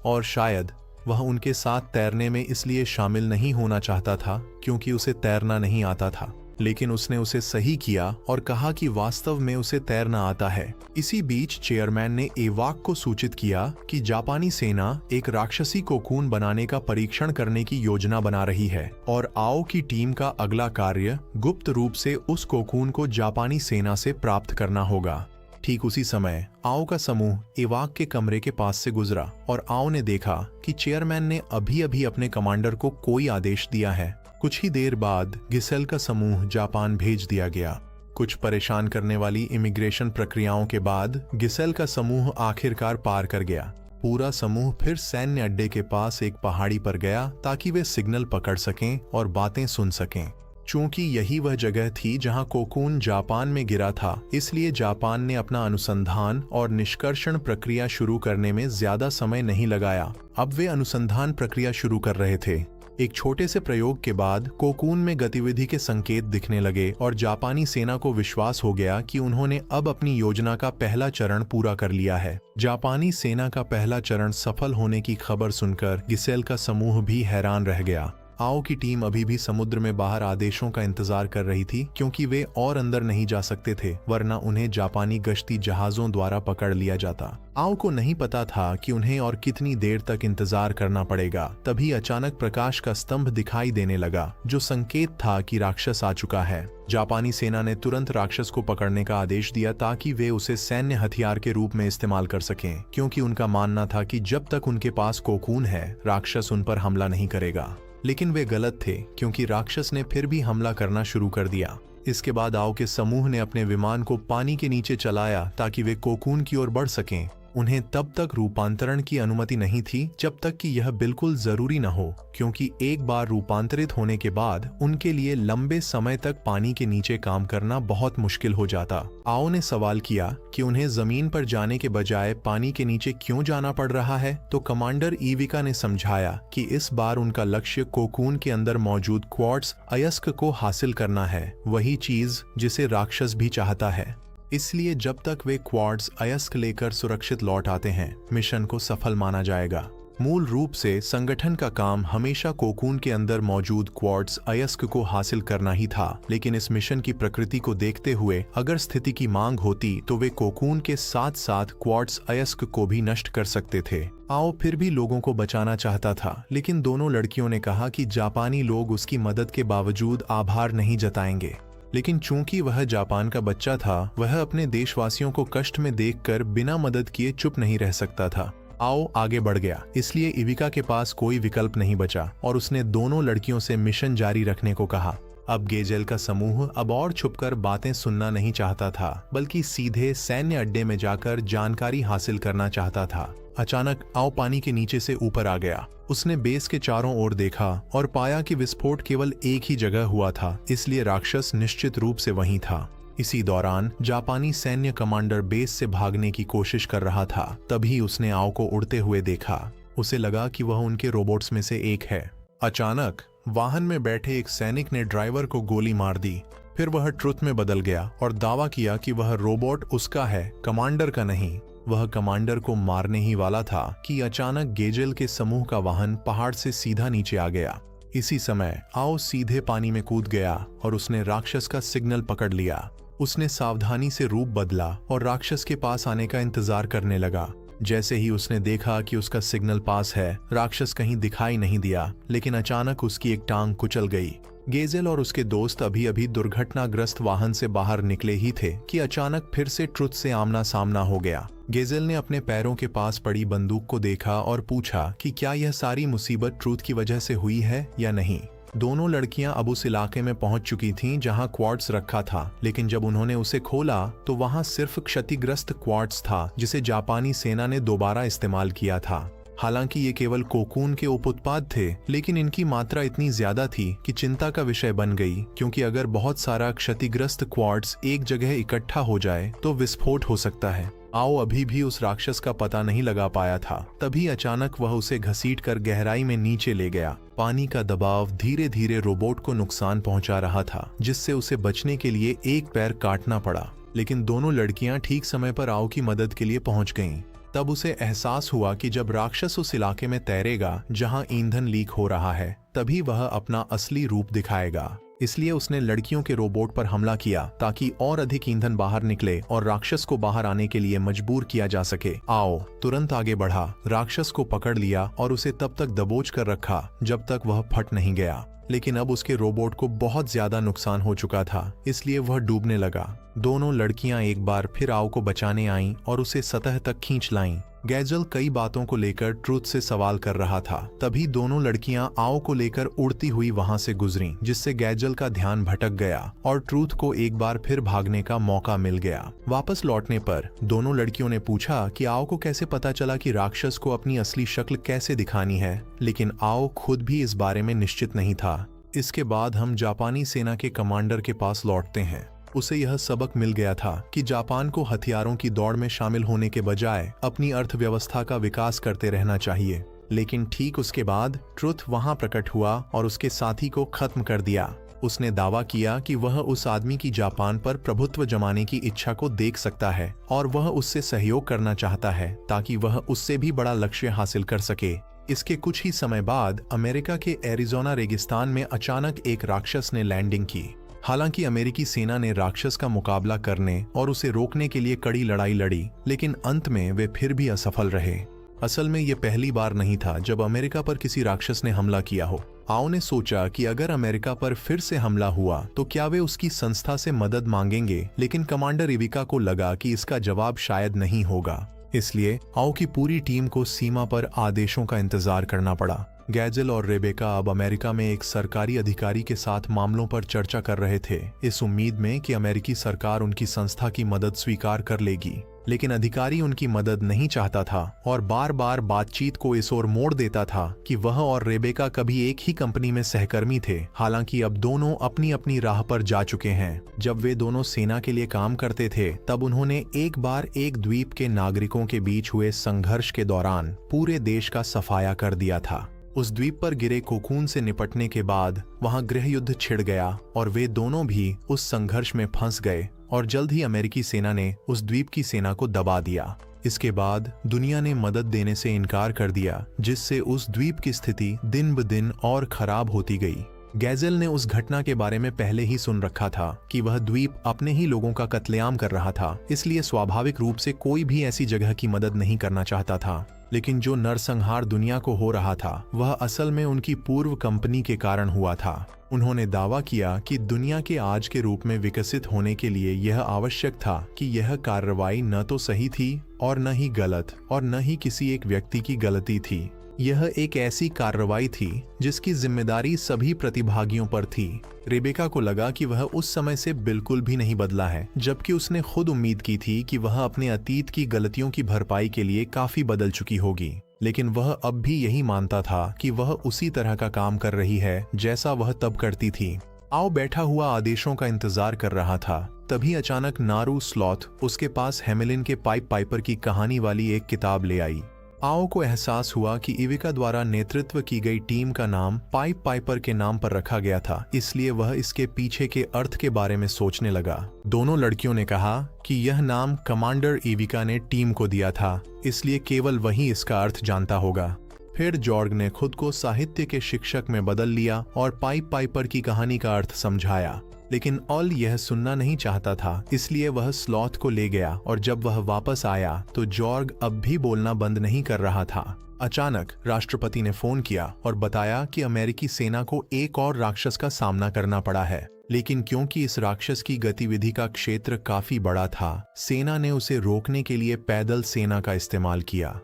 S1: और शायद वह उनके साथ तैरने में इसलिए शामिल नहीं होना चाहता था क्योंकि उसे तैरना नहीं आता था। लेकिन उसने उसे सही किया और कहा कि वास्तव में उसे तैरना आता है। इसी बीच चेयरमैन ने एवाक को सूचित किया कि जापानी सेना एक राक्षसी कोकून बनाने का परीक्षण करने की योजना बना रही है और आओ की टीम का अगला कार्य गुप्त रूप से उस कोकून को जापानी सेना से प्राप्त करना होगा। ठीक उसी समय आओ का समूह एवाक के कमरे के पास से गुजरा और आओ ने देखा कि चेयरमैन ने अभी अभी अपने कमांडर को कोई आदेश दिया है। कुछ ही देर बाद गिसेल का समूह जापान भेज दिया गया। कुछ परेशान करने वाली इमिग्रेशन प्रक्रियाओं के बाद गिसेल का समूह आखिरकार पार कर गया। पूरा समूह फिर सैन्य अड्डे के पास एक पहाड़ी पर गया ताकि वे सिग्नल पकड़ सकें और बातें सुन सकें। चूंकि यही वह जगह थी जहां कोकून जापान में गिरा था, इसलिए जापान ने अपना अनुसंधान और निष्कर्षण प्रक्रिया शुरू करने में ज्यादा समय नहीं लगाया। अब वे अनुसंधान प्रक्रिया शुरू कर रहे थे। एक छोटे से प्रयोग के बाद कोकून में गतिविधि के संकेत दिखने लगे और जापानी सेना को विश्वास हो गया कि उन्होंने अब अपनी योजना का पहला चरण पूरा कर लिया है। जापानी सेना का पहला चरण सफल होने की खबर सुनकर गिसेल का समूह भी हैरान रह गया। आओ की टीम अभी भी समुद्र में बाहर आदेशों का इंतजार कर रही थी, क्योंकि वे और अंदर नहीं जा सकते थे, वरना उन्हें जापानी गश्ती जहाजों द्वारा पकड़ लिया जाता। आओ को नहीं पता था कि उन्हें और कितनी देर तक इंतजार करना पड़ेगा। तभी अचानक प्रकाश का स्तंभ दिखाई देने लगा, जो संकेत था कि राक्षस आ चुका है। जापानी सेना ने तुरंत राक्षस को पकड़ने का आदेश दिया ताकि वे उसे सैन्य हथियार के रूप में इस्तेमाल कर सकें, क्योंकि उनका मानना था कि जब तक उनके पास कोकून है, राक्षस उन पर हमला नहीं करेगा। लेकिन वे गलत थे, क्योंकि राक्षस ने फिर भी हमला करना शुरू कर दिया। इसके बाद आओ के समूह ने अपने विमान को पानी के नीचे चलाया ताकि वे कोकून की ओर बढ़ सकें। उन्हें तब तक रूपांतरण की अनुमति नहीं थी जब तक कि यह बिल्कुल जरूरी न हो, क्योंकि एक बार रूपांतरित होने के बाद उनके लिए लंबे समय तक पानी के नीचे काम करना बहुत मुश्किल हो जाता। आओ ने सवाल किया कि उन्हें जमीन पर जाने के बजाय पानी के नीचे क्यों जाना पड़ रहा है, तो कमांडर ईविका ने समझाया कि इस बार उनका लक्ष्य कोकून के अंदर मौजूद क्वार्ट्ज अयस्क को हासिल करना है, वही चीज जिसे राक्षस भी चाहता है। इसलिए जब तक वे क्वार्ट्ज अयस्क लेकर सुरक्षित लौट आते हैं, मिशन को सफल माना जाएगा। मूल रूप से संगठन का काम हमेशा कोकून के अंदर मौजूद क्वार्ट्ज अयस्क को हासिल करना ही था, लेकिन इस मिशन की प्रकृति को देखते हुए अगर स्थिति की मांग होती तो वे कोकून के साथ साथ क्वार्ट्ज अयस्क को भी नष्ट कर सकते थे। आओ फिर भी लोगों को बचाना चाहता था, लेकिन दोनों लड़कियों ने कहा कि जापानी लोग उसकी मदद के बावजूद आभार नहीं जताएंगे। लेकिन चूंकि वह जापान का बच्चा था, वह अपने देशवासियों को कष्ट में देखकर बिना मदद किए चुप नहीं रह सकता था। आओ आगे बढ़ गया, इसलिए इविका के पास कोई विकल्प नहीं बचा और उसने दोनों लड़कियों से मिशन जारी रखने को कहा। अब गेजेल का समूह अब और छुपकर बातें सुनना नहीं चाहता था, बल्कि सीधे सैन्य अड्डे में जाकर जानकारी हासिल करना चाहता था। अचानक आओ पानी के नीचे से ऊपर आ गया। उसने बेस के चारों ओर देखा और पाया कि विस्फोट केवल एक ही जगह हुआ था, इसलिए राक्षस निश्चित रूप से वहीं था। इसी दौरान जापानी सैन्य कमांडर बेस से भागने की कोशिश कर रहा था। तभी उसने आओ को उड़ते हुए देखा। उसे लगा कि वह उनके रोबोट्स में से एक है। अचानक वाहन में बैठे एक सैनिक ने ड्राइवर को गोली मार दी। फिर वह ट्रुथ में बदल गया और दावा किया कि वह रोबोट उसका है, कमांडर का नहीं। वह कमांडर को मारने ही वाला था कि अचानक गेजेल के समूह का वाहन पहाड़ से सीधा नीचे आ गया। इसी समय आओ सीधे पानी में कूद गया और उसने राक्षस का सिग्नल पकड़ लिया। उसने सावधानी से रूप बदला और राक्षस के पास आने का इंतजार करने लगा। जैसे ही उसने देखा कि उसका सिग्नल पास है, राक्षस कहीं दिखाई नहीं दिया, लेकिन अचानक उसकी एक टांग कुचल गई। गेजेल और उसके दोस्त अभी अभी दुर्घटनाग्रस्त वाहन से बाहर निकले ही थे कि अचानक फिर से ट्रुथ से आमना सामना हो गया। गेजेल ने अपने पैरों के पास पड़ी बंदूक को देखा और पूछा कि क्या यह सारी मुसीबत ट्रुथ की वजह से हुई है या नहीं। दोनों लड़कियां अब उस इलाके में पहुंच चुकी थीं जहां क्वार्ट्ज रखा था, लेकिन जब उन्होंने उसे खोला तो वहां सिर्फ क्षतिग्रस्त क्वार्ट्ज था जिसे जापानी सेना ने दोबारा इस्तेमाल किया था। हालांकि ये केवल कोकून के उपउत्पाद थे, लेकिन इनकी मात्रा इतनी ज्यादा थी कि चिंता का विषय बन गई, क्योंकि अगर बहुत सारा क्षतिग्रस्त क्वार्ट्ज एक जगह इकट्ठा हो जाए तो विस्फोट हो सकता है। आओ अभी भी उस राक्षस का पता नहीं लगा पाया था। तभी अचानक वह उसे घसीटकर गहराई में नीचे ले गया। पानी का दबाव धीरे धीरे रोबोट को नुकसान पहुंचा रहा था, जिससे उसे बचने के लिए एक पैर काटना पड़ा। लेकिन दोनों लड़कियां ठीक समय पर आओ की मदद के लिए पहुंच गईं। तब उसे एहसास हुआ कि जब राक्षस उस इलाके में तैरेगा जहां ईंधन लीक हो रहा है, तभी वह अपना असली रूप दिखाएगा। इसलिए उसने लड़कियों के रोबोट पर हमला किया ताकि और अधिक ईंधन बाहर निकले और राक्षस को बाहर आने के लिए मजबूर किया जा सके। आओ तुरंत आगे बढ़ा, राक्षस को पकड़ लिया और उसे तब तक दबोच कर रखा जब तक वह फट नहीं गया। लेकिन अब उसके रोबोट को बहुत ज्यादा नुकसान हो चुका था, इसलिए वह डूबने लगा। दोनों लड़कियां एक बार फिर आओ को बचाने आईं और उसे सतह तक खींच लाईं। गेजेल कई बातों को लेकर ट्रुथ से सवाल कर रहा था। तभी दोनों लड़कियां आओ को लेकर उड़ती हुई वहां से गुजरीं, जिससे गेजेल का ध्यान भटक गया और ट्रुथ को एक बार फिर भागने का मौका मिल गया। वापस लौटने पर दोनों लड़कियों ने पूछा कि आओ को कैसे पता चला कि राक्षस को अपनी असली शक्ल कैसे दिखानी है, लेकिन आओ खुद भी इस बारे में निश्चित नहीं था। इसके बाद हम जापानी सेना के कमांडर के पास लौटते हैं। उसे यह सबक मिल गया था कि जापान को हथियारों की दौड़ में शामिल होने के बजाय अपनी अर्थव्यवस्था का विकास करते रहना चाहिए। लेकिन ठीक उसके बाद ट्रुथ वहां प्रकट हुआ और उसके साथी को खत्म कर दिया। उसने दावा किया कि वह उस आदमी की जापान पर प्रभुत्व जमाने की इच्छा को देख सकता है और वह उससे सहयोग करना चाहता है ताकि वह उससे भी बड़ा लक्ष्य हासिल कर सके। इसके कुछ ही समय बाद अमेरिका के एरिज़ोना रेगिस्तान में अचानक एक राक्षस ने लैंडिंग की। हालांकि अमेरिकी सेना ने राक्षस का मुकाबला करने और उसे रोकने के लिए कड़ी लड़ाई लड़ी, लेकिन अंत में वे फिर भी असफल रहे। असल में ये पहली बार नहीं था जब अमेरिका पर किसी राक्षस ने हमला किया हो। आओ ने सोचा कि अगर अमेरिका पर फिर से हमला हुआ तो क्या वे उसकी संस्था से मदद मांगेंगे, लेकिन कमांडर इविका को लगा कि इसका जवाब शायद नहीं होगा। इसलिए आओ की पूरी टीम को सीमा पर आदेशों का इंतजार करना पड़ा। गेजेल और रेबेका अब अमेरिका में एक सरकारी अधिकारी के साथ मामलों पर चर्चा कर रहे थे, इस उम्मीद में कि अमेरिकी सरकार उनकी संस्था की मदद स्वीकार कर लेगी। लेकिन अधिकारी उनकी मदद नहीं चाहता था और बार बार बातचीत को इस ओर मोड़ देता था कि वह और रेबेका कभी एक ही कंपनी में सहकर्मी थे। हालांकि अब दोनों अपनी अपनी राह पर जा चुके हैं। जब वे दोनों सेना के लिए काम करते थे तब उन्होंने एक बार एक द्वीप के नागरिकों के बीच हुए संघर्ष के दौरान पूरे देश का सफाया कर दिया था। उस द्वीप पर गिरे कोकून से निपटने के बाद वहां गृह युद्ध छिड़ गया और वे दोनों भी उस संघर्ष में फंस गए और जल्द ही अमेरिकी सेना ने उस द्वीप की सेना को दबा दिया। इसके बाद दुनिया ने मदद देने से इनकार कर दिया, जिससे उस द्वीप की स्थिति दिन ब दिन और खराब होती गई। गैजेल ने उस घटना के बारे में पहले ही सुन रखा था कि वह द्वीप अपने ही लोगों का कत्लेआम कर रहा था, इसलिए स्वाभाविक रूप से कोई भी ऐसी जगह की मदद नहीं करना चाहता था। लेकिन जो नरसंहार दुनिया को हो रहा था वह असल में उनकी पूर्व कंपनी के कारण हुआ था। उन्होंने दावा किया कि दुनिया के आज के रूप में विकसित होने के लिए यह आवश्यक था कि यह कार्रवाई न तो सही थी और न ही गलत और न ही किसी एक व्यक्ति की गलती थी। यह एक ऐसी कार्रवाई थी जिसकी जिम्मेदारी सभी प्रतिभागियों पर थी। रेबेका को लगा कि वह उस समय से बिल्कुल भी नहीं बदला है, जबकि उसने खुद उम्मीद की थी कि वह अपने अतीत की गलतियों की भरपाई के लिए काफी बदल चुकी होगी। लेकिन वह अब भी यही मानता था कि वह उसी तरह का काम कर रही है जैसा वह तब करती थी। आओ बैठा हुआ आदेशों का इंतजार कर रहा था। तभी अचानक नारू स्लॉथ उसके पास हेमिलिन के पाइप पाइपर की कहानी वाली एक किताब ले आई। आओ को एहसास हुआ कि इविका द्वारा नेतृत्व की गई टीम का नाम पाइप पाइपर के नाम पर रखा गया था, इसलिए वह इसके पीछे के अर्थ के बारे में सोचने लगा। दोनों लड़कियों ने कहा कि यह नाम कमांडर इविका ने टीम को दिया था, इसलिए केवल वही इसका अर्थ जानता होगा। फिर जॉर्ग ने खुद को साहित्य के शिक्षक में बदल लिया और पाइप पाइपर की कहानी का अर्थ समझाया, लेकिन ऑल यह सुनना नहीं चाहता था, इसलिए वह स्लॉथ को ले गया और जब वह वापस आया तो जॉर्ग अब भी बोलना बंद नहीं कर रहा था। अचानक राष्ट्रपति ने फोन किया और बताया कि अमेरिकी सेना को एक और राक्षस का सामना करना पड़ा है, लेकिन क्योंकि इस राक्षस की गतिविधि का क्षेत्र काफी बड़ा था, सेना ने उसे रोकने के लिए पैदल सेना का इस्तेमाल किया।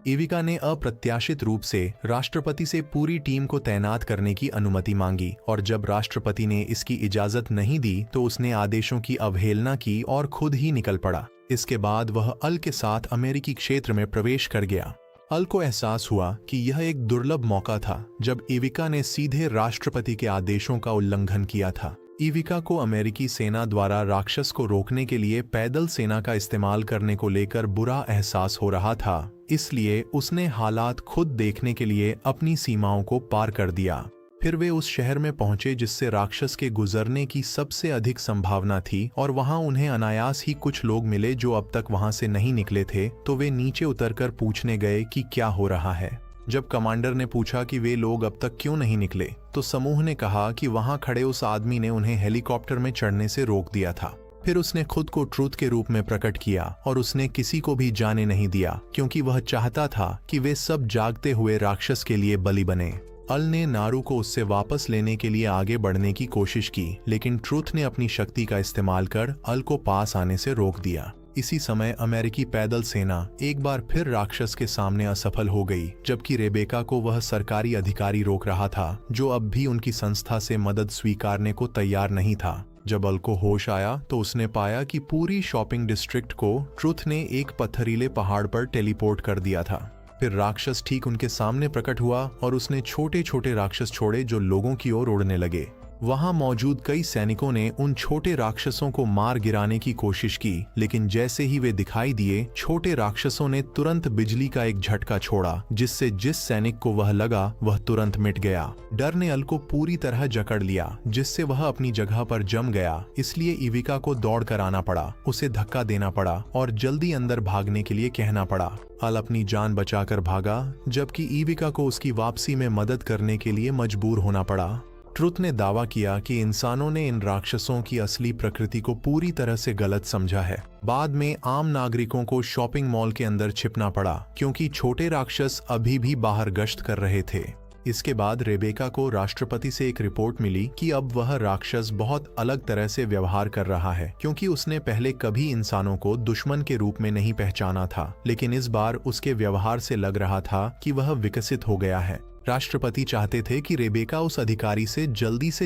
S1: इविका ने अप्रत्याशित रूप से राष्ट्रपति से पूरी टीम को तैनात करने की अनुमति मांगी और जब राष्ट्रपति ने इसकी इजाजत नहीं दी तो उसने आदेशों की अवहेलना की और खुद ही निकल पड़ा। इसके बाद वह अल के साथ अमेरिकी क्षेत्र में प्रवेश कर गया। अल को एहसास हुआ कि यह एक दुर्लभ मौका था जब इविका ने सीधे राष्ट्रपति के आदेशों का उल्लंघन किया था। इविका को अमेरिकी सेना द्वारा राक्षस को रोकने के लिए पैदल सेना का इस्तेमाल करने को लेकर बुरा एहसास हो रहा था, इसलिए उसने हालात खुद देखने के लिए अपनी सीमाओं को पार कर दिया। फिर वे उस शहर में पहुंचे जिससे राक्षस के गुजरने की सबसे अधिक संभावना थी और वहां उन्हें अनायास ही कुछ लोग मिले जो अब तक वहां से नहीं निकले थे, तो वे नीचे उतरकर पूछने गए कि क्या हो रहा है। जब कमांडर ने पूछा कि वे लोग अब तक क्यों नहीं निकले, तो समूह ने कहा कि वहां खड़े उस आदमी ने उन्हें हेलीकॉप्टर में चढ़ने से रोक दिया था। फिर उसने खुद को ट्रूथ के रूप में प्रकट किया और उसने किसी को भी जाने नहीं दिया, क्योंकि वह चाहता था कि वे सब जागते हुए राक्षस के लिए बलि बने। अल ने नारू को उससे वापस लेने के लिए आगे बढ़ने की कोशिश की, लेकिन ट्रूथ ने अपनी शक्ति का इस्तेमाल कर अल को पास आने से रोक दिया। इसी समय अमेरिकी पैदल सेना एक बार फिर राक्षस के सामने असफल हो गई, जबकि रेबेका को वह सरकारी अधिकारी रोक रहा था जो अब भी उनकी संस्था से मदद स्वीकारने को तैयार नहीं था। जब अल को होश आया तो उसने पाया कि पूरी शॉपिंग डिस्ट्रिक्ट को ट्रुथ ने एक पत्थरीले पहाड़ पर टेलीपोर्ट कर दिया था। फिर राक्षस ठीक उनके सामने प्रकट हुआ और उसने छोटे छोटे राक्षस छोड़े जो लोगों की ओर उड़ने लगे। वहां मौजूद कई सैनिकों ने उन छोटे राक्षसों को मार गिराने की कोशिश की, लेकिन जैसे ही वे दिखाई दिए, छोटे राक्षसों ने तुरंत बिजली का एक झटका छोड़ा, जिससे जिस सैनिक को वह लगा वह तुरंत मिट गया। डर ने अल को पूरी तरह जकड़ लिया, जिससे वह अपनी जगह पर जम गया। इसलिए इविका को दौड़ कर आना पड़ा, उसे धक्का देना पड़ा और जल्दी अंदर भागने के लिए कहना पड़ा। अल अपनी जान बचाकर भागा, जबकि इविका को उसकी वापसी में मदद करने के लिए मजबूर होना पड़ा। ट्रुथ ने दावा किया कि इंसानों ने इन राक्षसों की असली प्रकृति को पूरी तरह से गलत समझा है। बाद में आम नागरिकों को शॉपिंग मॉल के अंदर छिपना पड़ा, क्योंकि छोटे राक्षस अभी भी बाहर गश्त कर रहे थे। इसके बाद रेबेका को राष्ट्रपति से एक रिपोर्ट मिली कि अब वह राक्षस बहुत अलग तरह से व्यवहार कर रहा है, क्योंकि उसने पहले कभी इंसानों को दुश्मन के रूप में नहीं पहचाना था, लेकिन इस बार उसके व्यवहार से लग रहा था कि वह विकसित हो गया है। राष्ट्रपति चाहते थे कि रेबेका उस अधिकारी से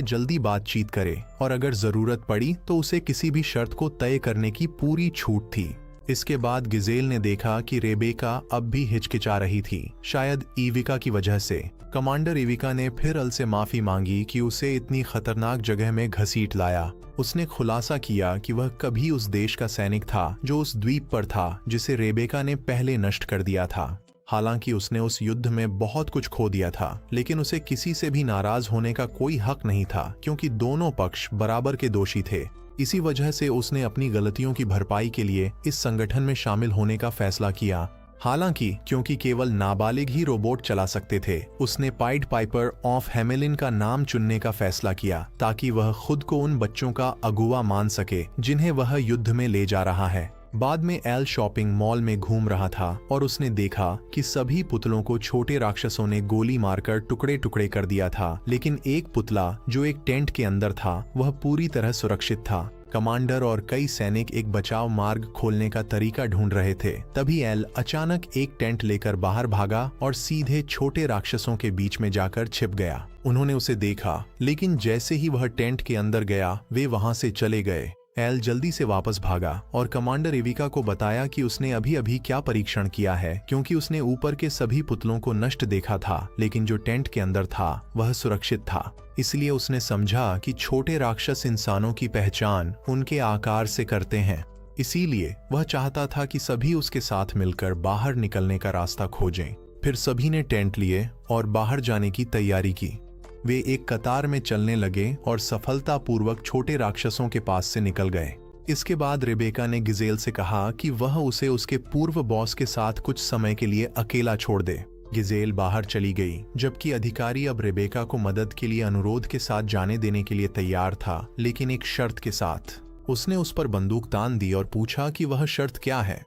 S1: जल्दी बातचीत करे और अगर जरूरत पड़ी तो उसे किसी भी शर्त को तय करने की पूरी छूट थी। इसके बाद गिजेल ने देखा कि रेबेका अब भी हिचकिचा रही थी, शायद इविका की वजह से। कमांडर इविका ने फिर अल से माफी मांगी कि उसे इतनी खतरनाक जगह में घसीट लाया। उसने खुलासा किया कि वह कभी उस देश का सैनिक था जो उस द्वीप पर था जिसे रेबेका ने पहले नष्ट कर दिया था। हालांकि उसने उस युद्ध में बहुत कुछ खो दिया था, लेकिन उसे किसी से भी नाराज होने का कोई हक नहीं था, क्योंकि दोनों पक्ष बराबर के दोषी थे। इसी वजह से उसने अपनी गलतियों की भरपाई के लिए इस संगठन में शामिल होने का फैसला किया। हालांकि क्योंकि केवल नाबालिग ही रोबोट चला सकते थे, उसने पाइड पाइपर ऑफ हेमेलिन का नाम चुनने का फैसला किया ताकि वह खुद को उन बच्चों का अगुवा मान सके जिन्हें वह युद्ध में ले जा रहा है। बाद में एल शॉपिंग मॉल में घूम रहा था और उसने देखा कि सभी पुतलों को छोटे राक्षसों ने गोली मारकर टुकड़े टुकड़े कर दिया था, लेकिन एक पुतला जो एक टेंट के अंदर था वह पूरी तरह सुरक्षित था। कमांडर और कई सैनिक एक बचाव मार्ग खोलने का तरीका ढूंढ रहे थे। तभी एल अचानक एक टेंट लेकर बाहर भागा और सीधे छोटे राक्षसों के बीच में जाकर छिप गया। उन्होंने उसे देखा, लेकिन जैसे ही वह टेंट के अंदर गया वे वहां से चले गए। एल जल्दी से वापस भागा और कमांडर एविका को बताया कि उसने अभी अभी क्या परीक्षण किया है, क्योंकि उसने ऊपर के सभी पुतलों को नष्ट देखा था, लेकिन जो टेंट के अंदर था वह सुरक्षित था। इसलिए उसने समझा कि छोटे राक्षस इंसानों की पहचान उनके आकार से करते हैं। इसीलिए वह चाहता था कि सभी उसके साथ मिलकर बाहर निकलने का रास्ता खोजें। फिर सभी ने टेंट लिए और बाहर जाने की तैयारी की। वे एक कतार में चलने लगे और सफलतापूर्वक छोटे राक्षसों के पास से निकल गए। इसके बाद रेबेका ने गिजेल से कहा कि वह उसे उसके पूर्व बॉस के साथ कुछ समय के लिए अकेला छोड़ दे। गिजेल बाहर चली गई, जबकि अधिकारी अब रेबेका को मदद के लिए अनुरोध के साथ जाने देने के लिए तैयार था, लेकिन एक शर्त के साथ। उसने उस पर बंदूक तान दी और पूछा कि वह शर्त क्या है।